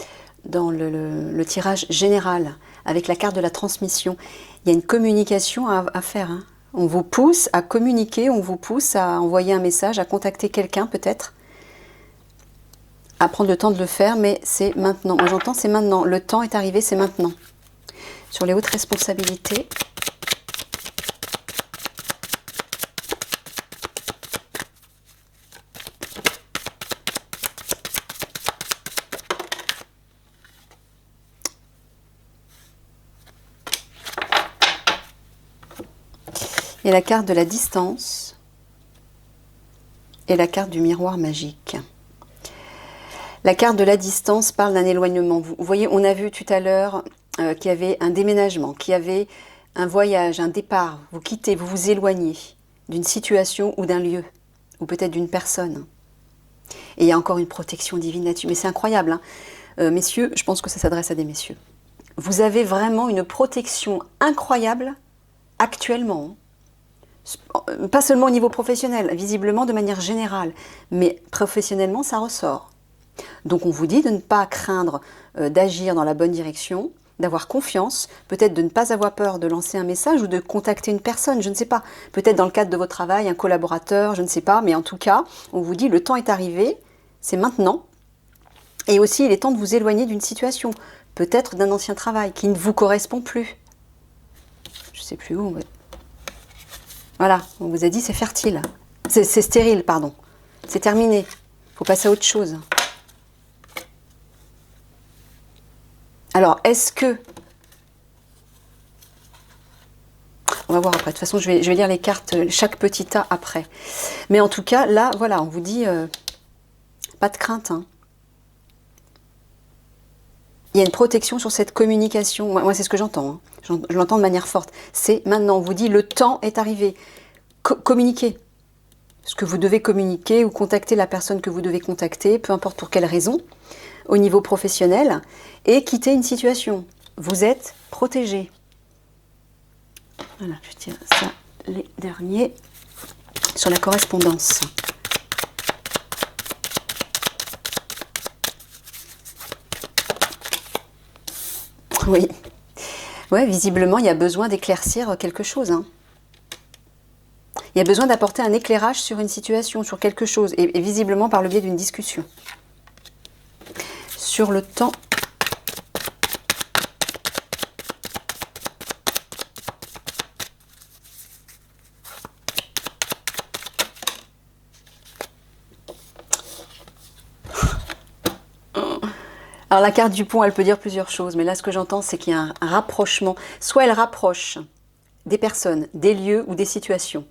[SPEAKER 1] le tirage général, avec la carte de la transmission. Il y a une communication à faire. Hein. On vous pousse à communiquer, on vous pousse à envoyer un message, à contacter quelqu'un peut-être, à prendre le temps de le faire, mais c'est maintenant. Moi j'entends, c'est maintenant. Le temps est arrivé, c'est maintenant. Sur les hautes responsabilités. Et la carte de la distance et la carte du miroir magique. La carte de la distance parle d'un éloignement. Vous voyez, on a vu tout à l'heure qu'il y avait un déménagement, qu'il y avait un voyage, un départ. Vous quittez, vous vous éloignez d'une situation ou d'un lieu, ou peut-être d'une personne. Et il y a encore une protection divine là-dessus. Mais c'est incroyable, hein. Messieurs, je pense que ça s'adresse à des messieurs. Vous avez vraiment une protection incroyable actuellement. Pas seulement au niveau professionnel, visiblement de manière générale, mais professionnellement ça ressort. Donc on vous dit de ne pas craindre d'agir dans la bonne direction, d'avoir confiance, peut-être de ne pas avoir peur de lancer un message ou de contacter une personne, je ne sais pas, peut-être dans le cadre de votre travail, un collaborateur, je ne sais pas, mais en tout cas, on vous dit le temps est arrivé, c'est maintenant, Et aussi, il est temps de vous éloigner d'une situation, peut-être d'un ancien travail qui ne vous correspond plus. Je ne sais plus où, mais... Voilà, on vous a dit c'est fertile. C'est stérile, pardon. C'est terminé. Il faut passer à autre chose. Alors, est-ce que... On va voir après. De toute façon, je vais lire les cartes, chaque petit tas après. Mais en tout cas, là, voilà, on vous dit... pas de crainte, hein. Il y a une protection sur cette communication. Moi c'est ce que j'entends. Hein. Je l'entends de manière forte. C'est maintenant, on vous dit, le temps est arrivé. Communiquez. Ce que vous devez communiquer ou contacter la personne que vous devez contacter, peu importe pour quelle raison, au niveau professionnel, et quitter une situation. Vous êtes protégé. Voilà, je tire ça, les derniers, sur la correspondance. Oui. Ouais, visiblement, il y a besoin d'éclaircir quelque chose. Hein. Il y a besoin d'apporter un éclairage sur une situation, sur quelque chose, et visiblement par le biais d'une discussion. Sur le temps. Alors la carte du pont, elle peut dire plusieurs choses, mais là ce que j'entends c'est qu'il y a un rapprochement. Soit elle rapproche des personnes, des lieux ou des situations.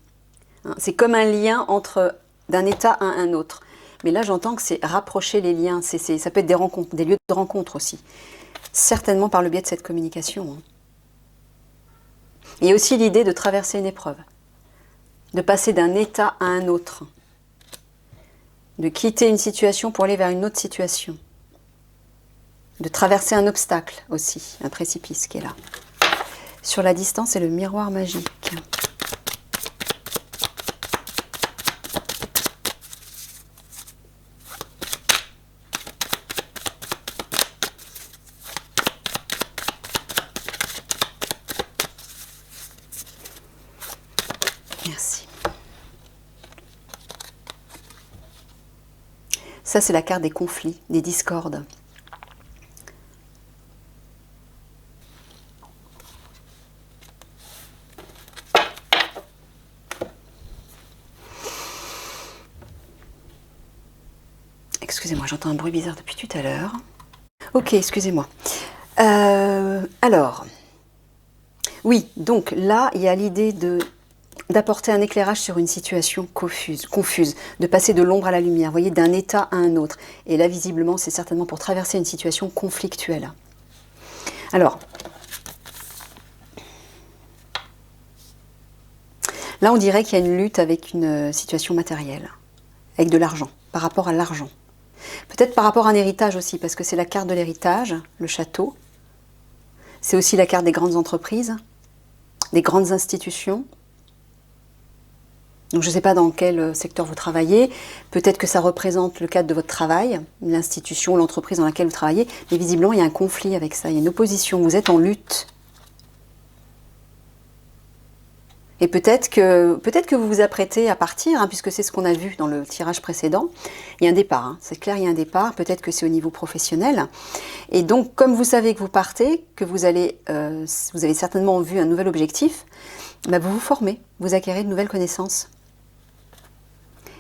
[SPEAKER 1] C'est comme un lien entre d'un état à un autre. Mais là j'entends que c'est rapprocher les liens, ça peut être des rencontres, des lieux de rencontre aussi. Certainement par le biais de cette communication. Il y a aussi l'idée de traverser une épreuve, de passer d'un état à un autre, de quitter une situation pour aller vers une autre situation. De traverser un obstacle aussi, un précipice qui est là. Sur la distance et le miroir magique. Merci. Ça, c'est la carte des conflits, des discordes. Excusez-moi, j'entends un bruit bizarre depuis tout à l'heure. Ok, excusez-moi. Alors, oui, donc là, il y a l'idée d'apporter un éclairage sur une situation confuse, de passer de l'ombre à la lumière, vous voyez, d'un état à un autre. Et là, visiblement, c'est certainement pour traverser une situation conflictuelle. Alors, là, on dirait qu'il y a une lutte avec une situation matérielle, avec de l'argent, par rapport à l'argent. Peut-être par rapport à un héritage aussi, parce que c'est la carte de l'héritage, le château. C'est aussi la carte des grandes entreprises, des grandes institutions. Donc je ne sais pas dans quel secteur vous travaillez, peut-être que ça représente le cadre de votre travail, l'institution, l'entreprise dans laquelle vous travaillez, mais visiblement il y a un conflit avec ça, il y a une opposition, vous êtes en lutte. Et peut-être que vous vous apprêtez à partir, hein, puisque c'est ce qu'on a vu dans le tirage précédent. Il y a un départ, hein, c'est clair, il y a un départ, peut-être que c'est au niveau professionnel. Et donc, comme vous savez que vous partez, que vous avez certainement vu un nouvel objectif, bah vous vous formez, vous acquérez de nouvelles connaissances.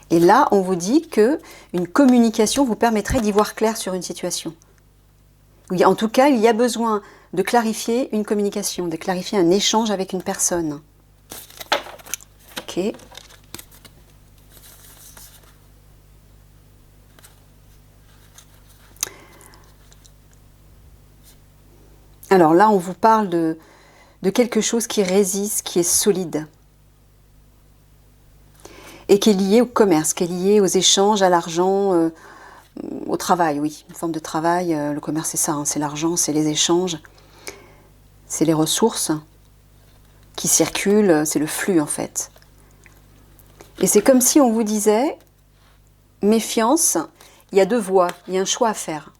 [SPEAKER 1] Et là, on vous dit qu'une communication vous permettrait d'y voir clair sur une situation. Oui, en tout cas, il y a besoin de clarifier une communication, de clarifier un échange avec une personne. Ok. Alors là, on vous parle de quelque chose qui résiste, qui est solide. Et qui est lié au commerce, qui est lié aux échanges, à l'argent, au travail, oui. Une forme de travail, le commerce c'est ça, hein, c'est l'argent, c'est les échanges, c'est les ressources qui circulent, c'est le flux en fait. Et c'est comme si on vous disait, méfiance, il y a deux voies, il y a un choix à faire.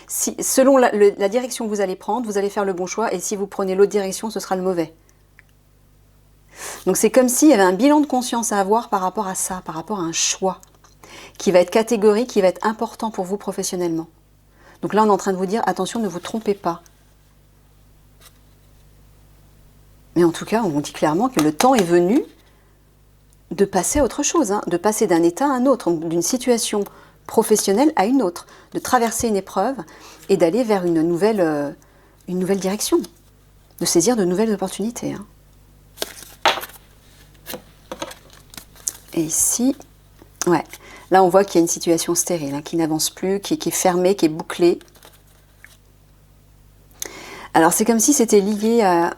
[SPEAKER 1] Selon la direction que vous allez prendre, vous allez faire le bon choix, et si vous prenez l'autre direction, ce sera le mauvais. Donc c'est comme s'il y avait un bilan de conscience à avoir par rapport à ça, par rapport à un choix qui va être catégorique, qui va être important pour vous professionnellement. Donc là, on est en train de vous dire, attention, ne vous trompez pas. Mais en tout cas, on vous dit clairement que le temps est venu de passer à autre chose, hein, de passer d'un état à un autre, d'une situation professionnelle à une autre, de traverser une épreuve et d'aller vers une nouvelle direction, de saisir de nouvelles opportunités. Hein. Et ici, ouais, là on voit qu'il y a une situation stérile, hein, qui n'avance plus, qui est fermée, qui est bouclée. Alors c'est comme si c'était lié à...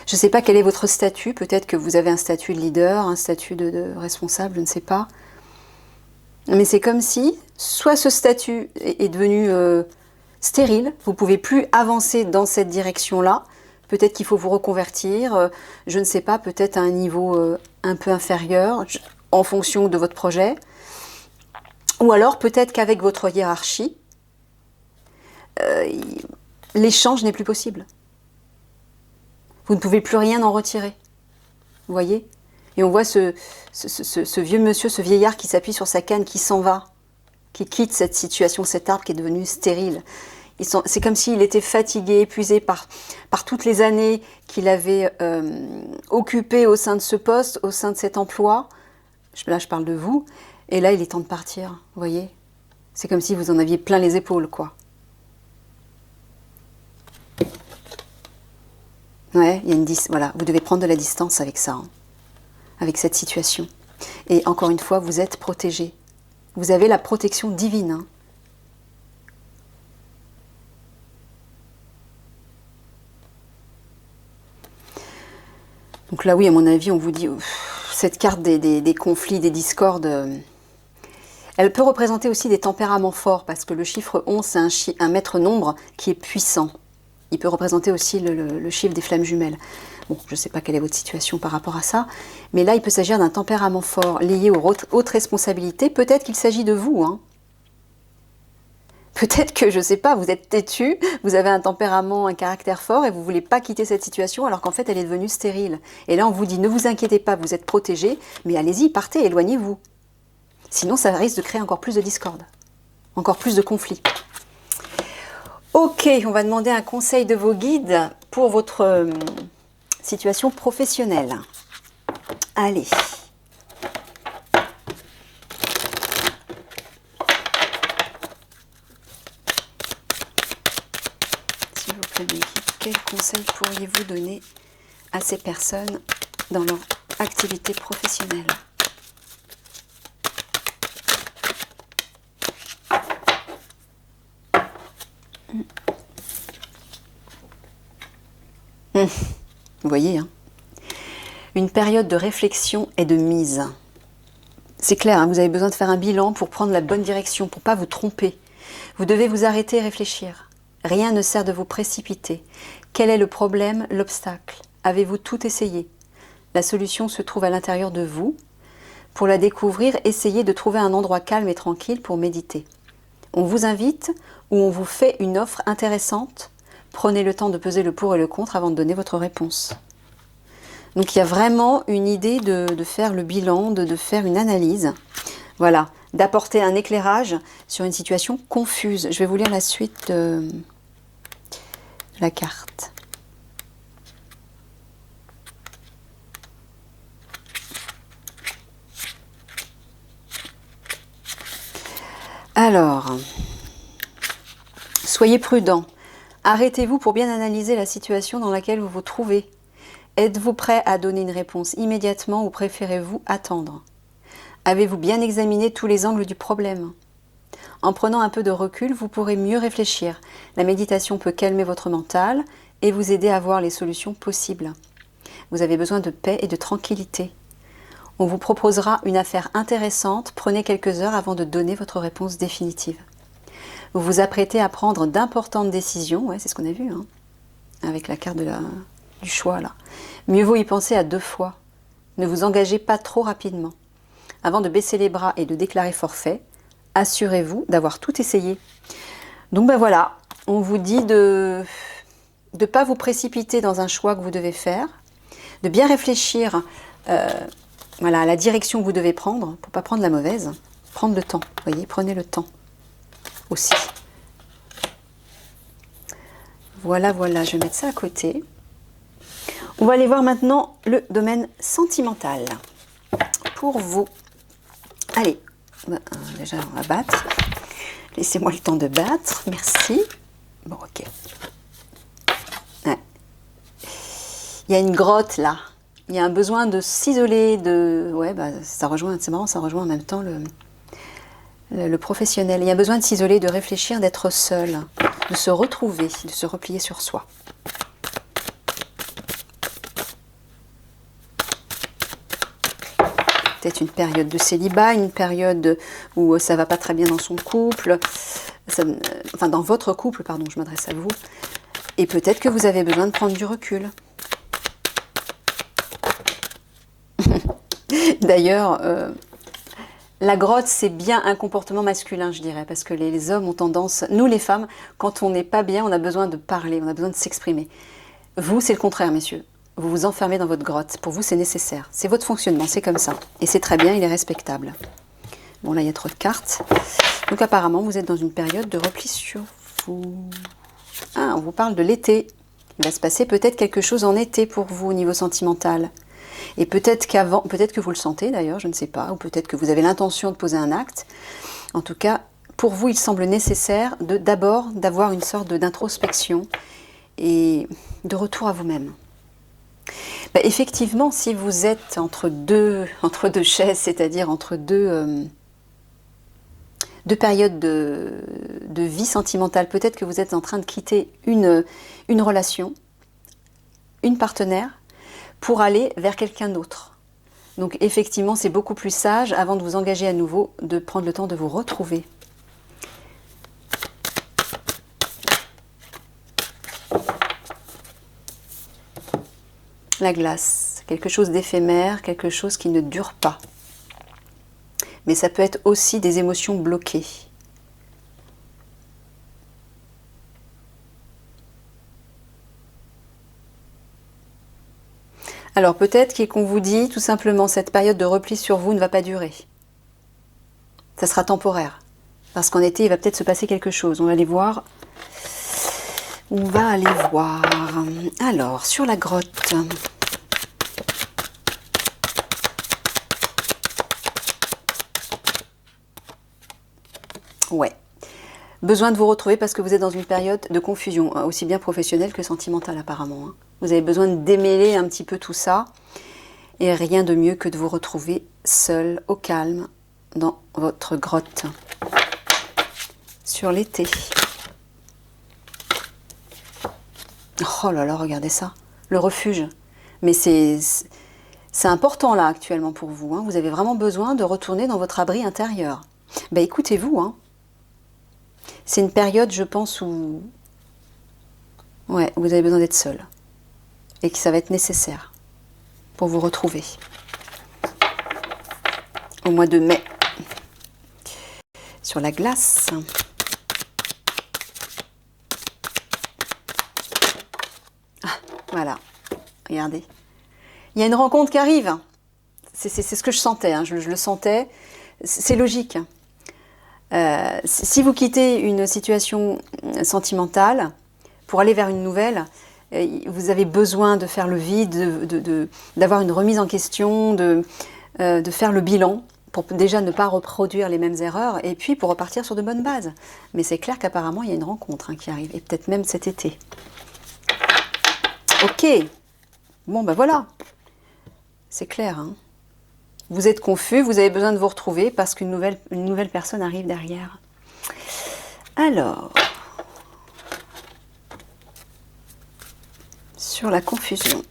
[SPEAKER 1] Je ne sais pas quel est votre statut, peut-être que vous avez un statut de leader, un statut de responsable, je ne sais pas. Mais c'est comme si, soit ce statut est devenu stérile, vous ne pouvez plus avancer dans cette direction-là, peut-être qu'il faut vous reconvertir, je ne sais pas, peut-être à un niveau un peu inférieur, en fonction de votre projet. Ou alors peut-être qu'avec votre hiérarchie, l'échange n'est plus possible. Vous ne pouvez plus rien en retirer. Vous voyez? Et on voit ce vieux monsieur, ce vieillard qui s'appuie sur sa canne, qui s'en va, qui quitte cette situation, cet arbre qui est devenu stérile. C'est comme s'il était fatigué, épuisé par toutes les années qu'il avait occupées au sein de ce poste, au sein de cet emploi. Là, je parle de vous. Et là, il est temps de partir, vous voyez? C'est comme si vous en aviez plein les épaules, quoi. Ouais, il y a une voilà, vous devez prendre de la distance avec ça, hein, avec cette situation. Et encore une fois, vous êtes protégé. Vous avez la protection divine. Hein. Donc là, oui, à mon avis, on vous dit, cette carte des conflits, des discordes, elle peut représenter aussi des tempéraments forts, parce que le chiffre 11, c'est un maître nombre qui est puissant. Il peut représenter aussi le chiffre des flammes jumelles. Bon, je ne sais pas quelle est votre situation par rapport à ça, mais là, il peut s'agir d'un tempérament fort lié aux hautes responsabilités. Peut-être qu'il s'agit de vous. Hein. Peut-être que, je ne sais pas, vous êtes têtu, vous avez un tempérament, un caractère fort et vous ne voulez pas quitter cette situation alors qu'en fait, elle est devenue stérile. Et là, on vous dit, ne vous inquiétez pas, vous êtes protégé, mais allez-y, partez, éloignez-vous. Sinon, ça risque de créer encore plus de discorde, encore plus de conflits. Ok, on va demander un conseil de vos guides pour votre situation professionnelle. Allez. S'il vous plaît, mes guides, quels conseils pourriez-vous donner à ces personnes dans leur activité professionnelle ? Vous voyez, hein, une période de réflexion et de mise. C'est clair, hein, vous avez besoin de faire un bilan pour prendre la bonne direction, pour ne pas vous tromper. Vous devez vous arrêter et réfléchir. Rien ne sert de vous précipiter. Quel est le problème, l'obstacle? Avez-vous tout essayé? La solution se trouve à l'intérieur de vous. Pour la découvrir, essayez de trouver un endroit calme et tranquille pour méditer. On vous invite ou on vous fait une offre intéressante. Prenez le temps de peser le pour et le contre avant de donner votre réponse. Donc il y a vraiment une idée de faire le bilan, de faire une analyse. Voilà, d'apporter un éclairage sur une situation confuse. Je vais vous lire la suite de la carte. Alors, soyez prudent. Arrêtez-vous pour bien analyser la situation dans laquelle vous vous trouvez. Êtes-vous prêt à donner une réponse immédiatement ou préférez-vous attendre? Avez-vous bien examiné tous les angles du problème? En prenant un peu de recul, vous pourrez mieux réfléchir. La méditation peut calmer votre mental et vous aider à voir les solutions possibles. Vous avez besoin de paix et de tranquillité. On vous proposera une affaire intéressante. Prenez quelques heures avant de donner votre réponse définitive. Vous vous apprêtez à prendre d'importantes décisions, ouais, c'est ce qu'on a vu, hein, avec la carte du choix là. Mieux vaut y penser à 2 fois. Ne vous engagez pas trop rapidement. Avant de baisser les bras et de déclarer forfait, assurez-vous d'avoir tout essayé. Donc ben voilà, on vous dit de ne pas vous précipiter dans un choix que vous devez faire, de bien réfléchir Voilà, la direction que vous devez prendre, pour ne pas prendre la mauvaise, prendre le temps, vous voyez, prenez le temps aussi. Voilà, voilà, je vais mettre ça à côté. On va aller voir maintenant le domaine sentimental pour vous. Allez, déjà on va battre. Laissez-moi le temps de battre, merci. Bon, ok. Ouais. Il y a une grotte là. Il y a un besoin de s'isoler, de... Ouais, bah, ça rejoint, c'est marrant, ça rejoint en même temps le professionnel. Il y a besoin de s'isoler, de réfléchir, d'être seul, de se retrouver, de se replier sur soi. Peut-être une période de célibat, une période où ça va pas très bien dans son couple, enfin dans votre couple, pardon, je m'adresse à vous. Et peut-être que vous avez besoin de prendre du recul. D'ailleurs, la grotte, c'est bien un comportement masculin, je dirais, parce que les hommes ont tendance, nous les femmes, quand on n'est pas bien, on a besoin de parler, on a besoin de s'exprimer. Vous, c'est le contraire, messieurs. Vous vous enfermez dans votre grotte. Pour vous, c'est nécessaire. C'est votre fonctionnement, c'est comme ça. Et c'est très bien, il est respectable. Bon, là, il y a trop de cartes. Donc, apparemment, vous êtes dans une période de repli sur vous. Ah, on vous parle de l'été. Il va se passer peut-être quelque chose en été pour vous au niveau sentimental. Et peut-être qu'avant, peut-être que vous le sentez d'ailleurs, je ne sais pas, ou peut-être que vous avez l'intention de poser un acte. En tout cas, pour vous, il semble nécessaire d'abord d'avoir une sorte d'introspection et de retour à vous-même. Bah, effectivement, si vous êtes entre deux chaises, c'est-à-dire entre deux périodes de vie sentimentale, peut-être que vous êtes en train de quitter une relation, une partenaire, pour aller vers quelqu'un d'autre. Donc effectivement, c'est beaucoup plus sage, avant de vous engager à nouveau, de prendre le temps de vous retrouver. La glace, quelque chose d'éphémère, quelque chose qui ne dure pas. Mais ça peut être aussi des émotions bloquées. Alors peut-être qu'on vous dit tout simplement cette période de repli sur vous ne va pas durer. Ça sera temporaire. Parce qu'en été, il va peut-être se passer quelque chose. On va aller voir. On va aller voir. Alors, sur la grotte. Ouais. Besoin de vous retrouver parce que vous êtes dans une période de confusion, aussi bien professionnelle que sentimentale apparemment. Vous avez besoin de démêler un petit peu tout ça. Et rien de mieux que de vous retrouver seul, au calme, dans votre grotte. Sur l'été. Oh là là, regardez ça. Le refuge. Mais c'est important là actuellement pour vous. Vous avez vraiment besoin de retourner dans votre abri intérieur. Ben écoutez-vous. C'est une période, je pense, où ouais, vous avez besoin d'être seul. Et que ça va être nécessaire pour vous retrouver. Au mois de mai. Sur la glace. Ah, voilà. Regardez. Il y a une rencontre qui arrive. C'est ce que je sentais. Je le sentais. C'est logique. Si vous quittez une situation sentimentale pour aller vers une nouvelle, vous avez besoin de faire le vide, d'avoir une remise en question, de faire le bilan pour déjà ne pas reproduire les mêmes erreurs et puis pour repartir sur de bonnes bases. Mais c'est clair qu'apparemment il y a une rencontre qui arrive et peut-être même cet été. Ok, bon ben voilà, c'est clair. Vous êtes confus, vous avez besoin de vous retrouver parce qu'une nouvelle personne arrive derrière. Alors, sur la confusion.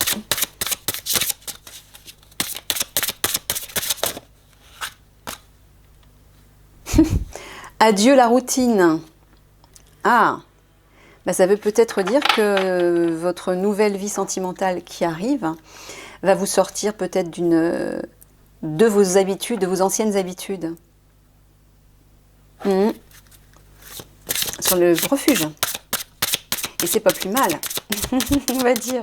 [SPEAKER 1] Adieu la routine. Ah, bah ça veut peut-être dire que votre nouvelle vie sentimentale qui arrive va vous sortir peut-être de vos habitudes, de vos anciennes habitudes. Sur le refuge. Et c'est pas plus mal, on va dire.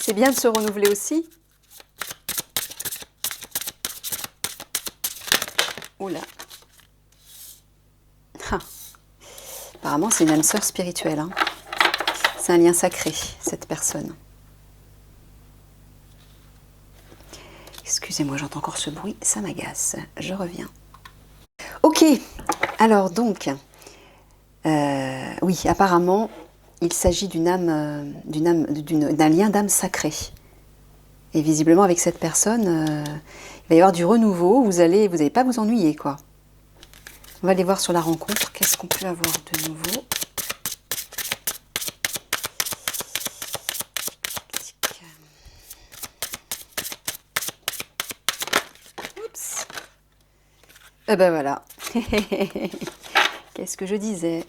[SPEAKER 1] C'est bien de se renouveler aussi. Oh là. Ah. Apparemment, c'est une âme sœur spirituelle. Hein. C'est un lien sacré, cette personne. Excusez-moi, j'entends encore ce bruit, ça m'agace. Je reviens. Ok, alors donc, oui, apparemment, il s'agit d'un lien d'âme sacré. Et visiblement, avec cette personne, il va y avoir du renouveau. Vous allez pas vous ennuyer, quoi. On va aller voir sur la rencontre. Qu'est-ce qu'on peut avoir de nouveau? Oups. Ah ben voilà. Qu'est-ce que je disais?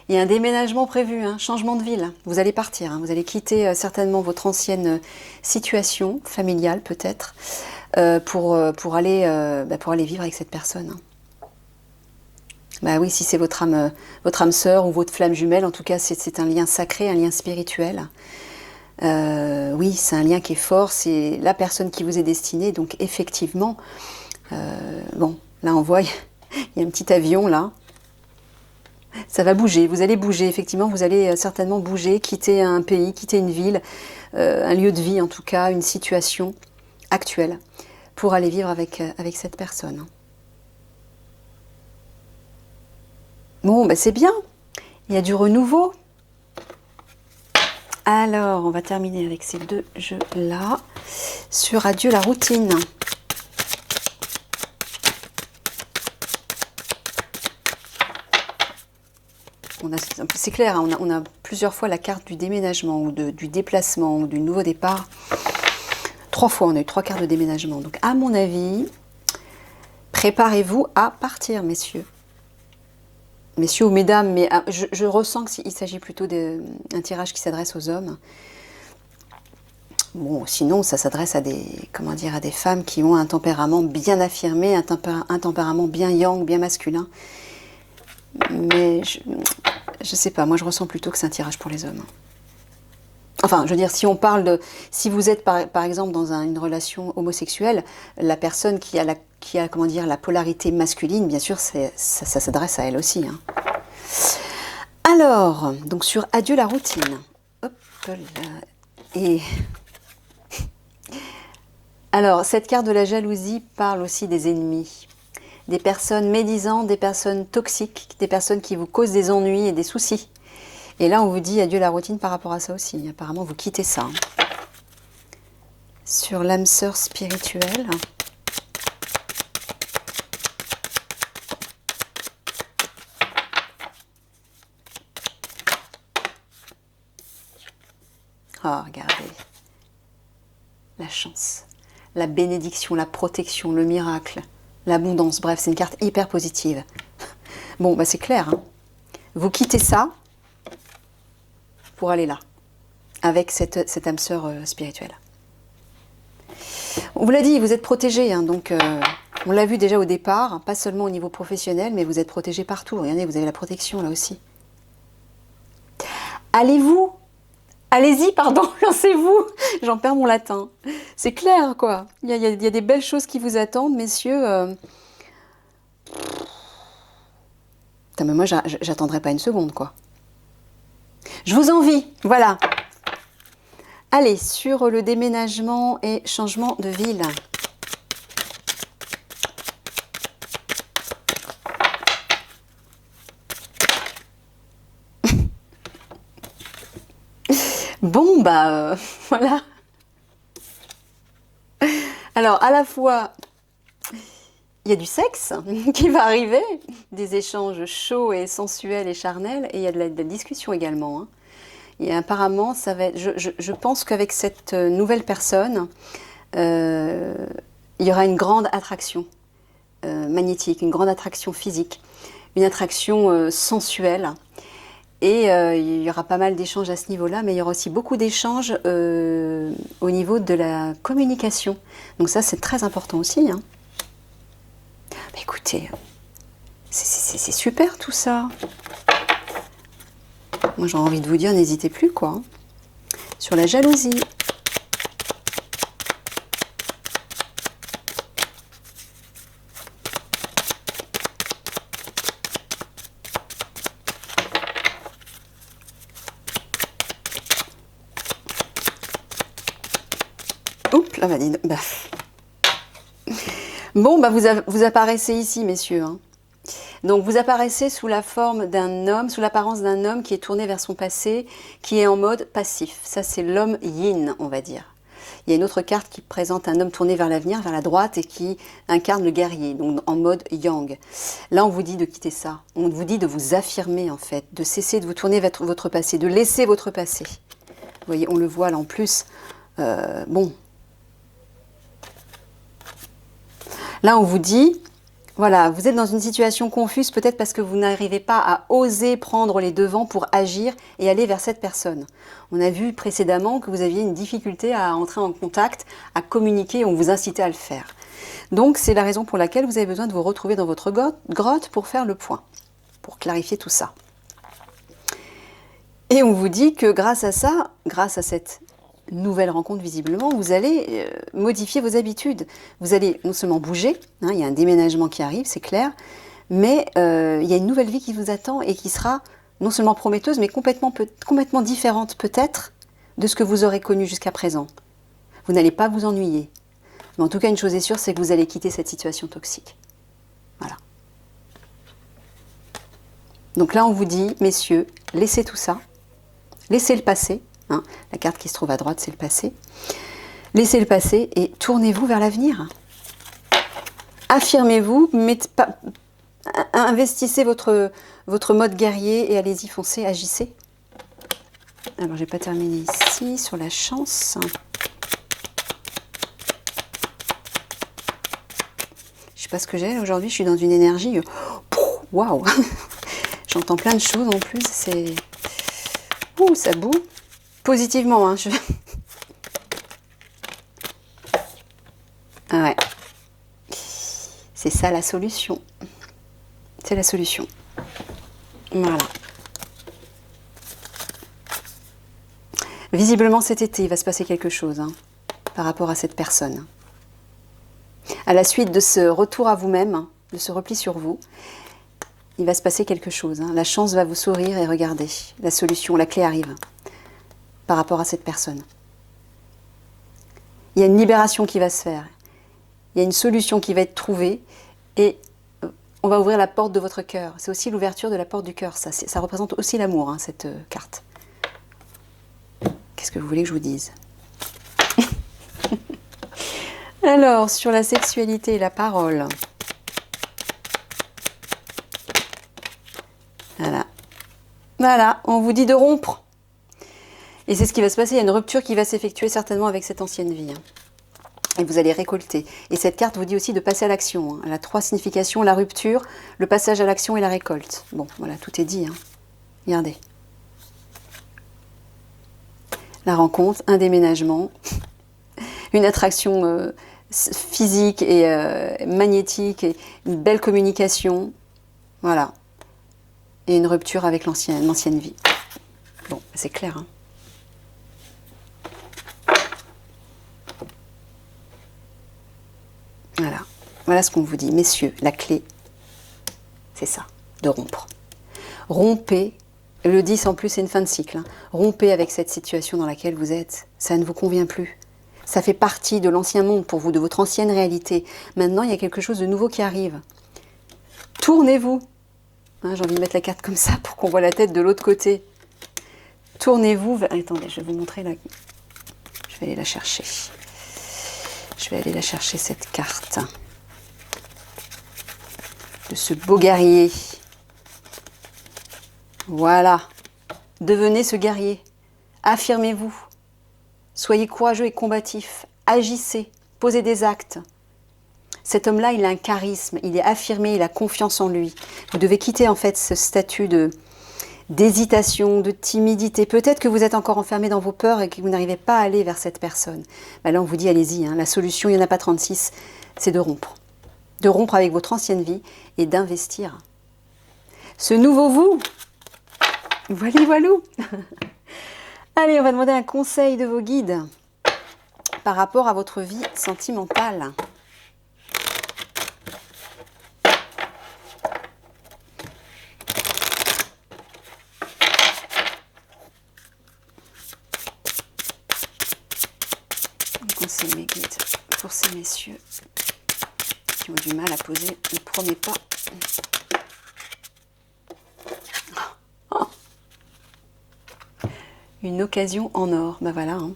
[SPEAKER 1] Il y a un déménagement prévu, un changement de ville. Vous allez partir, hein. Vous allez quitter certainement votre ancienne situation familiale peut-être pour aller vivre avec cette personne. Bah oui, si c'est votre âme sœur ou votre flamme jumelle, en tout cas c'est un lien sacré, un lien spirituel. Oui, c'est un lien qui est fort, c'est la personne qui vous est destinée, donc effectivement, bon, là on voit, il y a un petit avion là. Ça va bouger, vous allez bouger, effectivement, vous allez certainement bouger, quitter un pays, quitter une ville, un lieu de vie en tout cas, une situation actuelle, pour aller vivre avec cette personne. Bon, ben c'est bien, il y a du renouveau. Alors, on va terminer avec ces deux jeux-là, sur Adieu la routine. C'est clair, hein, on a plusieurs fois la carte du déménagement ou du déplacement ou du nouveau départ. 3 fois, on a eu 3 cartes de déménagement. Donc, à mon avis, préparez-vous à partir, messieurs. Messieurs ou mesdames, mais je ressens qu'il s'agit plutôt d'un tirage qui s'adresse aux hommes. Bon, sinon, ça s'adresse à des femmes qui ont un tempérament bien affirmé, un tempérament bien yang, bien masculin. Mais je sais pas, moi je ressens plutôt que c'est un tirage pour les hommes. Enfin, je veux dire, si vous êtes par exemple dans une relation homosexuelle, la personne qui a la polarité masculine, bien sûr, ça s'adresse à elle aussi. Hein. Alors, donc sur Adieu la routine. Hop là. Et alors, cette carte de la jalousie parle aussi des ennemis. Des personnes médisantes, des personnes toxiques, des personnes qui vous causent des ennuis et des soucis. Et là, on vous dit adieu la routine par rapport à ça aussi. Apparemment, vous quittez ça. Sur l'âme sœur spirituelle. Ah, regardez. La chance, la bénédiction, la protection, le miracle. L'abondance, bref, c'est une carte hyper positive. Bon, bah c'est clair. Hein. Vous quittez ça pour aller là, avec cette âme sœur spirituelle. On vous l'a dit, vous êtes protégé. Hein, donc, on l'a vu déjà au départ, hein, pas seulement au niveau professionnel, mais vous êtes protégé partout. Regardez, vous avez la protection là aussi. Allez-y, pardon, lancez-vous. J'en perds mon latin. C'est clair, quoi. Il y a des belles choses qui vous attendent, messieurs. Putain, mais moi, j'attendrai pas une seconde, quoi. Je vous envie, voilà. Allez, sur le déménagement et changement de ville. Bon, bah, voilà. Alors, à la fois, il y a du sexe qui va arriver, des échanges chauds et sensuels et charnels, et il y a de la discussion également. Hein. Et apparemment, ça va être, je pense qu'avec cette nouvelle personne, il y aura une grande attraction magnétique, une grande attraction physique, une attraction sensuelle. Et il y aura pas mal d'échanges à ce niveau-là, mais il y aura aussi beaucoup d'échanges au niveau de la communication. Donc ça, c'est très important aussi. Hein. Bah, écoutez, c'est super tout ça. Moi, j'ai envie de vous dire, n'hésitez plus, quoi. Hein. Sur la jalousie. Oups, là, bah, dis donc, bah. Bon, bah, vous apparaissez ici, messieurs, hein. Donc vous apparaissez sous la forme d'un homme, sous l'apparence d'un homme qui est tourné vers son passé, qui est en mode passif. Ça c'est l'homme yin, on va dire. Il y a une autre carte qui présente un homme tourné vers l'avenir, vers la droite, et qui incarne le guerrier, donc en mode yang. Là on vous dit de quitter ça, on vous dit de vous affirmer en fait, de cesser de vous tourner vers votre passé, de laisser votre passé. Vous voyez, on le voit là en plus. Bon. Là on vous dit... Voilà, vous êtes dans une situation confuse, peut-être parce que vous n'arrivez pas à oser prendre les devants pour agir et aller vers cette personne. On a vu précédemment que vous aviez une difficulté à entrer en contact, à communiquer, on vous incitait à le faire. Donc c'est la raison pour laquelle vous avez besoin de vous retrouver dans votre grotte pour faire le point, pour clarifier tout ça. Et on vous dit que grâce à ça, grâce à cette nouvelle rencontre visiblement, vous allez modifier vos habitudes. Vous allez non seulement bouger, hein, il y a un déménagement qui arrive, c'est clair, mais il y a une nouvelle vie qui vous attend et qui sera non seulement prometteuse, mais complètement différente peut-être de ce que vous aurez connu jusqu'à présent. Vous n'allez pas vous ennuyer. Mais en tout cas, une chose est sûre, c'est que vous allez quitter cette situation toxique. Voilà. Donc là, on vous dit, messieurs, laissez tout ça, laissez le passé. Hein, la carte qui se trouve à droite, c'est le passé. Laissez le passé et tournez-vous vers l'avenir. Affirmez-vous, investissez votre mode guerrier et allez-y, foncez, agissez. Alors, je n'ai pas terminé ici, sur la chance. Je ne sais pas ce que j'ai aujourd'hui, je suis dans une énergie... Waouh. J'entends plein de choses en plus, c'est... Ouh, ça boue. Positivement, hein, Ah ouais. C'est ça la solution. C'est la solution. Voilà. Visiblement cet été, il va se passer quelque chose hein, par rapport à cette personne. À la suite de ce retour à vous-même, de ce repli sur vous, il va se passer quelque chose. Hein. La chance va vous sourire et regardez, la solution, la clé arrive par rapport à cette personne. Il y a une libération qui va se faire. Il y a une solution qui va être trouvée et on va ouvrir la porte de votre cœur. C'est aussi l'ouverture de la porte du cœur. Ça représente aussi l'amour, hein, cette carte. Qu'est-ce que vous voulez que je vous dise? Alors, sur la sexualité et la parole. Voilà. Voilà, on vous dit de rompre. Et c'est ce qui va se passer, il y a une rupture qui va s'effectuer certainement avec cette ancienne vie. Hein. Et vous allez récolter. Et cette carte vous dit aussi de passer à l'action. Hein. Elle a 3 significations, la rupture, le passage à l'action et la récolte. Bon, voilà, tout est dit. Hein. Regardez. La rencontre, un déménagement, une attraction physique et magnétique, et une belle communication. Voilà. Et une rupture avec l'ancienne vie. Bon, c'est clair, hein. Voilà. Voilà ce qu'on vous dit. Messieurs, la clé, c'est ça, de rompre. Rompez, le 10 en plus c'est une fin de cycle, hein. Rompez avec cette situation dans laquelle vous êtes. Ça ne vous convient plus. Ça fait partie de l'ancien monde pour vous, de votre ancienne réalité. Maintenant, il y a quelque chose de nouveau qui arrive. Tournez-vous. Hein, j'ai envie de mettre la carte comme ça pour qu'on voit la tête de l'autre côté. Tournez-vous. Attendez, je vais vous montrer la... Je vais aller la chercher. Je vais aller la chercher, cette carte. De ce beau guerrier. Voilà. Devenez ce guerrier. Affirmez-vous. Soyez courageux et combatif. Agissez. Posez des actes. Cet homme-là, il a un charisme. Il est affirmé. Il a confiance en lui. Vous devez quitter en fait ce statut d'hésitation, de timidité. Peut-être que vous êtes encore enfermé dans vos peurs et que vous n'arrivez pas à aller vers cette personne. Ben là, on vous dit, allez-y. Hein. La solution, il n'y en a pas 36, c'est de rompre. De rompre avec votre ancienne vie et d'investir. Ce nouveau vous, voilà, voilou. Allez, on va demander un conseil de vos guides par rapport à votre vie sentimentale. conseils, mes guides, pour ces messieurs qui ont du mal à poser le premier pas. Oh. Une occasion en or, ben voilà. Hein.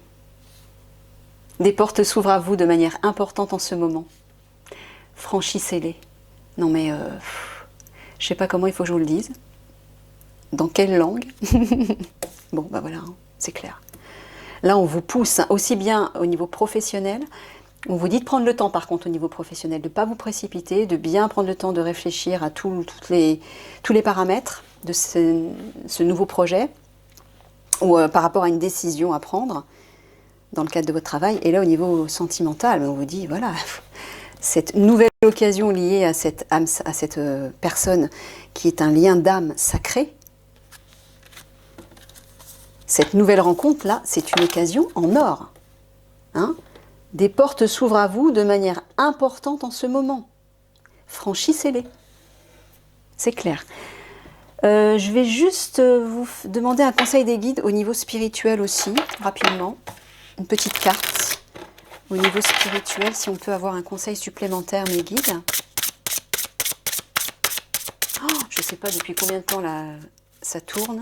[SPEAKER 1] Des portes s'ouvrent à vous de manière importante en ce moment. Franchissez-les. Non mais, je sais pas comment il faut que je vous le dise. Dans quelle langue? Bon, ben voilà, hein, c'est clair. Là, on vous pousse, hein, aussi bien au niveau professionnel, on vous dit de prendre le temps par contre au niveau professionnel, de ne pas vous précipiter, de bien prendre le temps de réfléchir à tous les paramètres de ce nouveau projet, ou par rapport à une décision à prendre dans le cadre de votre travail. Et là, au niveau sentimental, on vous dit, voilà, cette nouvelle occasion liée à cette âme, à cette personne qui est un lien d'âme sacré, cette nouvelle rencontre-là, c'est une occasion en or. Hein? Des portes s'ouvrent à vous de manière importante en ce moment. Franchissez-les. C'est clair. Je vais juste vous demander un conseil des guides au niveau spirituel aussi, rapidement. Une petite carte au niveau spirituel, si on peut avoir un conseil supplémentaire, mes guides. Oh, je ne sais pas depuis combien de temps là, ça tourne.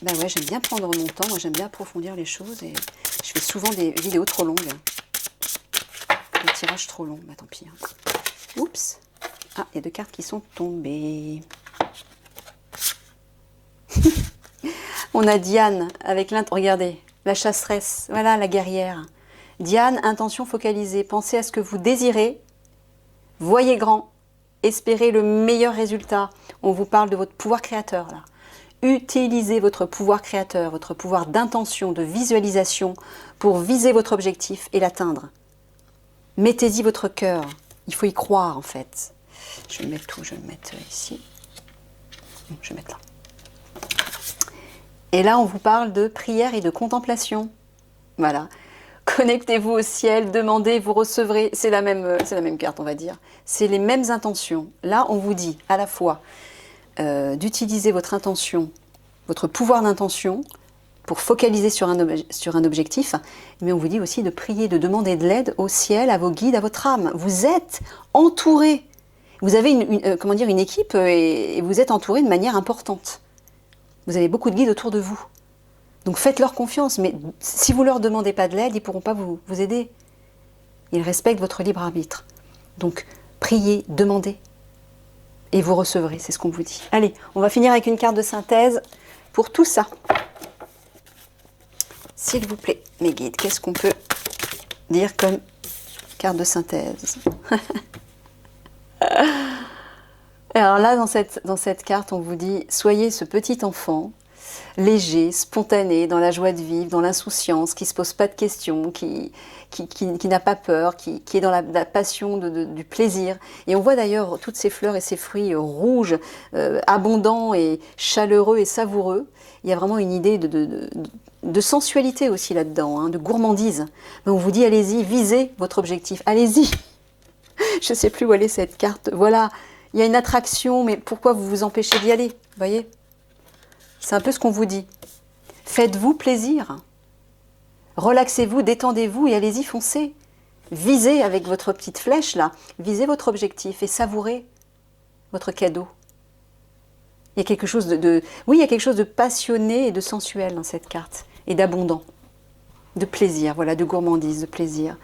[SPEAKER 1] Ben ouais, j'aime bien prendre mon temps, moi j'aime bien approfondir les choses et je fais souvent des vidéos trop longues. Des tirages trop longs, bah tant pis. Hein. Oups. Ah, il y a 2 cartes qui sont tombées. On a Diane avec regardez, la chasseresse, voilà la guerrière. Diane, intention focalisée, pensez à ce que vous désirez, voyez grand, espérez le meilleur résultat. On vous parle de votre pouvoir créateur là. Utilisez votre pouvoir créateur, votre pouvoir d'intention, de visualisation pour viser votre objectif et l'atteindre. Mettez-y votre cœur. Il faut y croire en fait. Je vais mettre tout, je vais le mettre ici. Je vais mettre là. Et là, on vous parle de prière et de contemplation. Voilà. Connectez-vous au ciel, demandez, vous recevrez. C'est la même carte, on va dire. C'est les mêmes intentions. Là, on vous dit à la fois d'utiliser votre intention, votre pouvoir d'intention pour focaliser sur un objectif, mais on vous dit aussi de prier, de demander de l'aide au ciel, à vos guides, à votre âme. Vous êtes entouré. Vous avez une équipe et vous êtes entouré de manière importante. Vous avez beaucoup de guides autour de vous. Donc faites-leur confiance, mais si vous ne leur demandez pas de l'aide, ils ne pourront pas vous aider. Ils respectent votre libre arbitre. Donc priez, demandez. Et vous recevrez, c'est ce qu'on vous dit. Allez, on va finir avec une carte de synthèse pour tout ça. S'il vous plaît, mes guides, qu'est-ce qu'on peut dire comme carte de synthèse? Alors là, dans cette carte, on vous dit, soyez ce petit enfant, léger, spontané, dans la joie de vivre, dans l'insouciance, qui ne se pose pas de questions, qui n'a pas peur, qui est dans la passion du plaisir. Et on voit d'ailleurs toutes ces fleurs et ces fruits rouges, abondants et chaleureux et savoureux. Il y a vraiment une idée de sensualité aussi là-dedans, hein, de gourmandise. Mais on vous dit, allez-y, visez votre objectif, allez-y. Je ne sais plus où aller cette carte. Voilà, il y a une attraction, mais pourquoi vous vous empêchez d'y aller? Vous voyez? C'est un peu ce qu'on vous dit. Faites-vous plaisir. Relaxez-vous, détendez-vous et allez-y, foncez. Visez avec votre petite flèche là, visez votre objectif et savourez votre cadeau. Il y a quelque chose oui, il y a quelque chose de passionné et de sensuel dans cette carte et d'abondant, de plaisir, voilà, de gourmandise, de plaisir,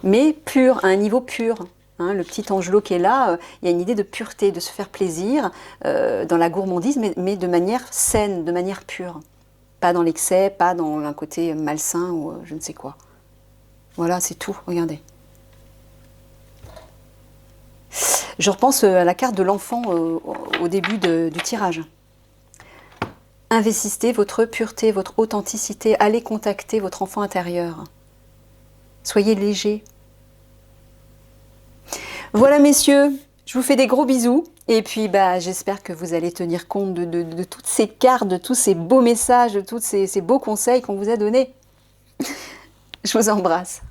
[SPEAKER 1] mais pur, à un niveau pur. Hein, le petit angelot qui est là, il y a une idée de pureté, de se faire plaisir dans la gourmandise, mais de manière saine, de manière pure. Pas dans l'excès, pas dans un côté malsain ou je ne sais quoi. Voilà, c'est tout, regardez. Je repense à la carte de l'enfant au début du tirage. Investissez votre pureté, votre authenticité, allez contacter votre enfant intérieur. Soyez léger. Voilà messieurs, je vous fais des gros bisous et puis j'espère que vous allez tenir compte de toutes ces cartes, de tous ces beaux messages, de tous ces beaux conseils qu'on vous a donnés. Je vous embrasse.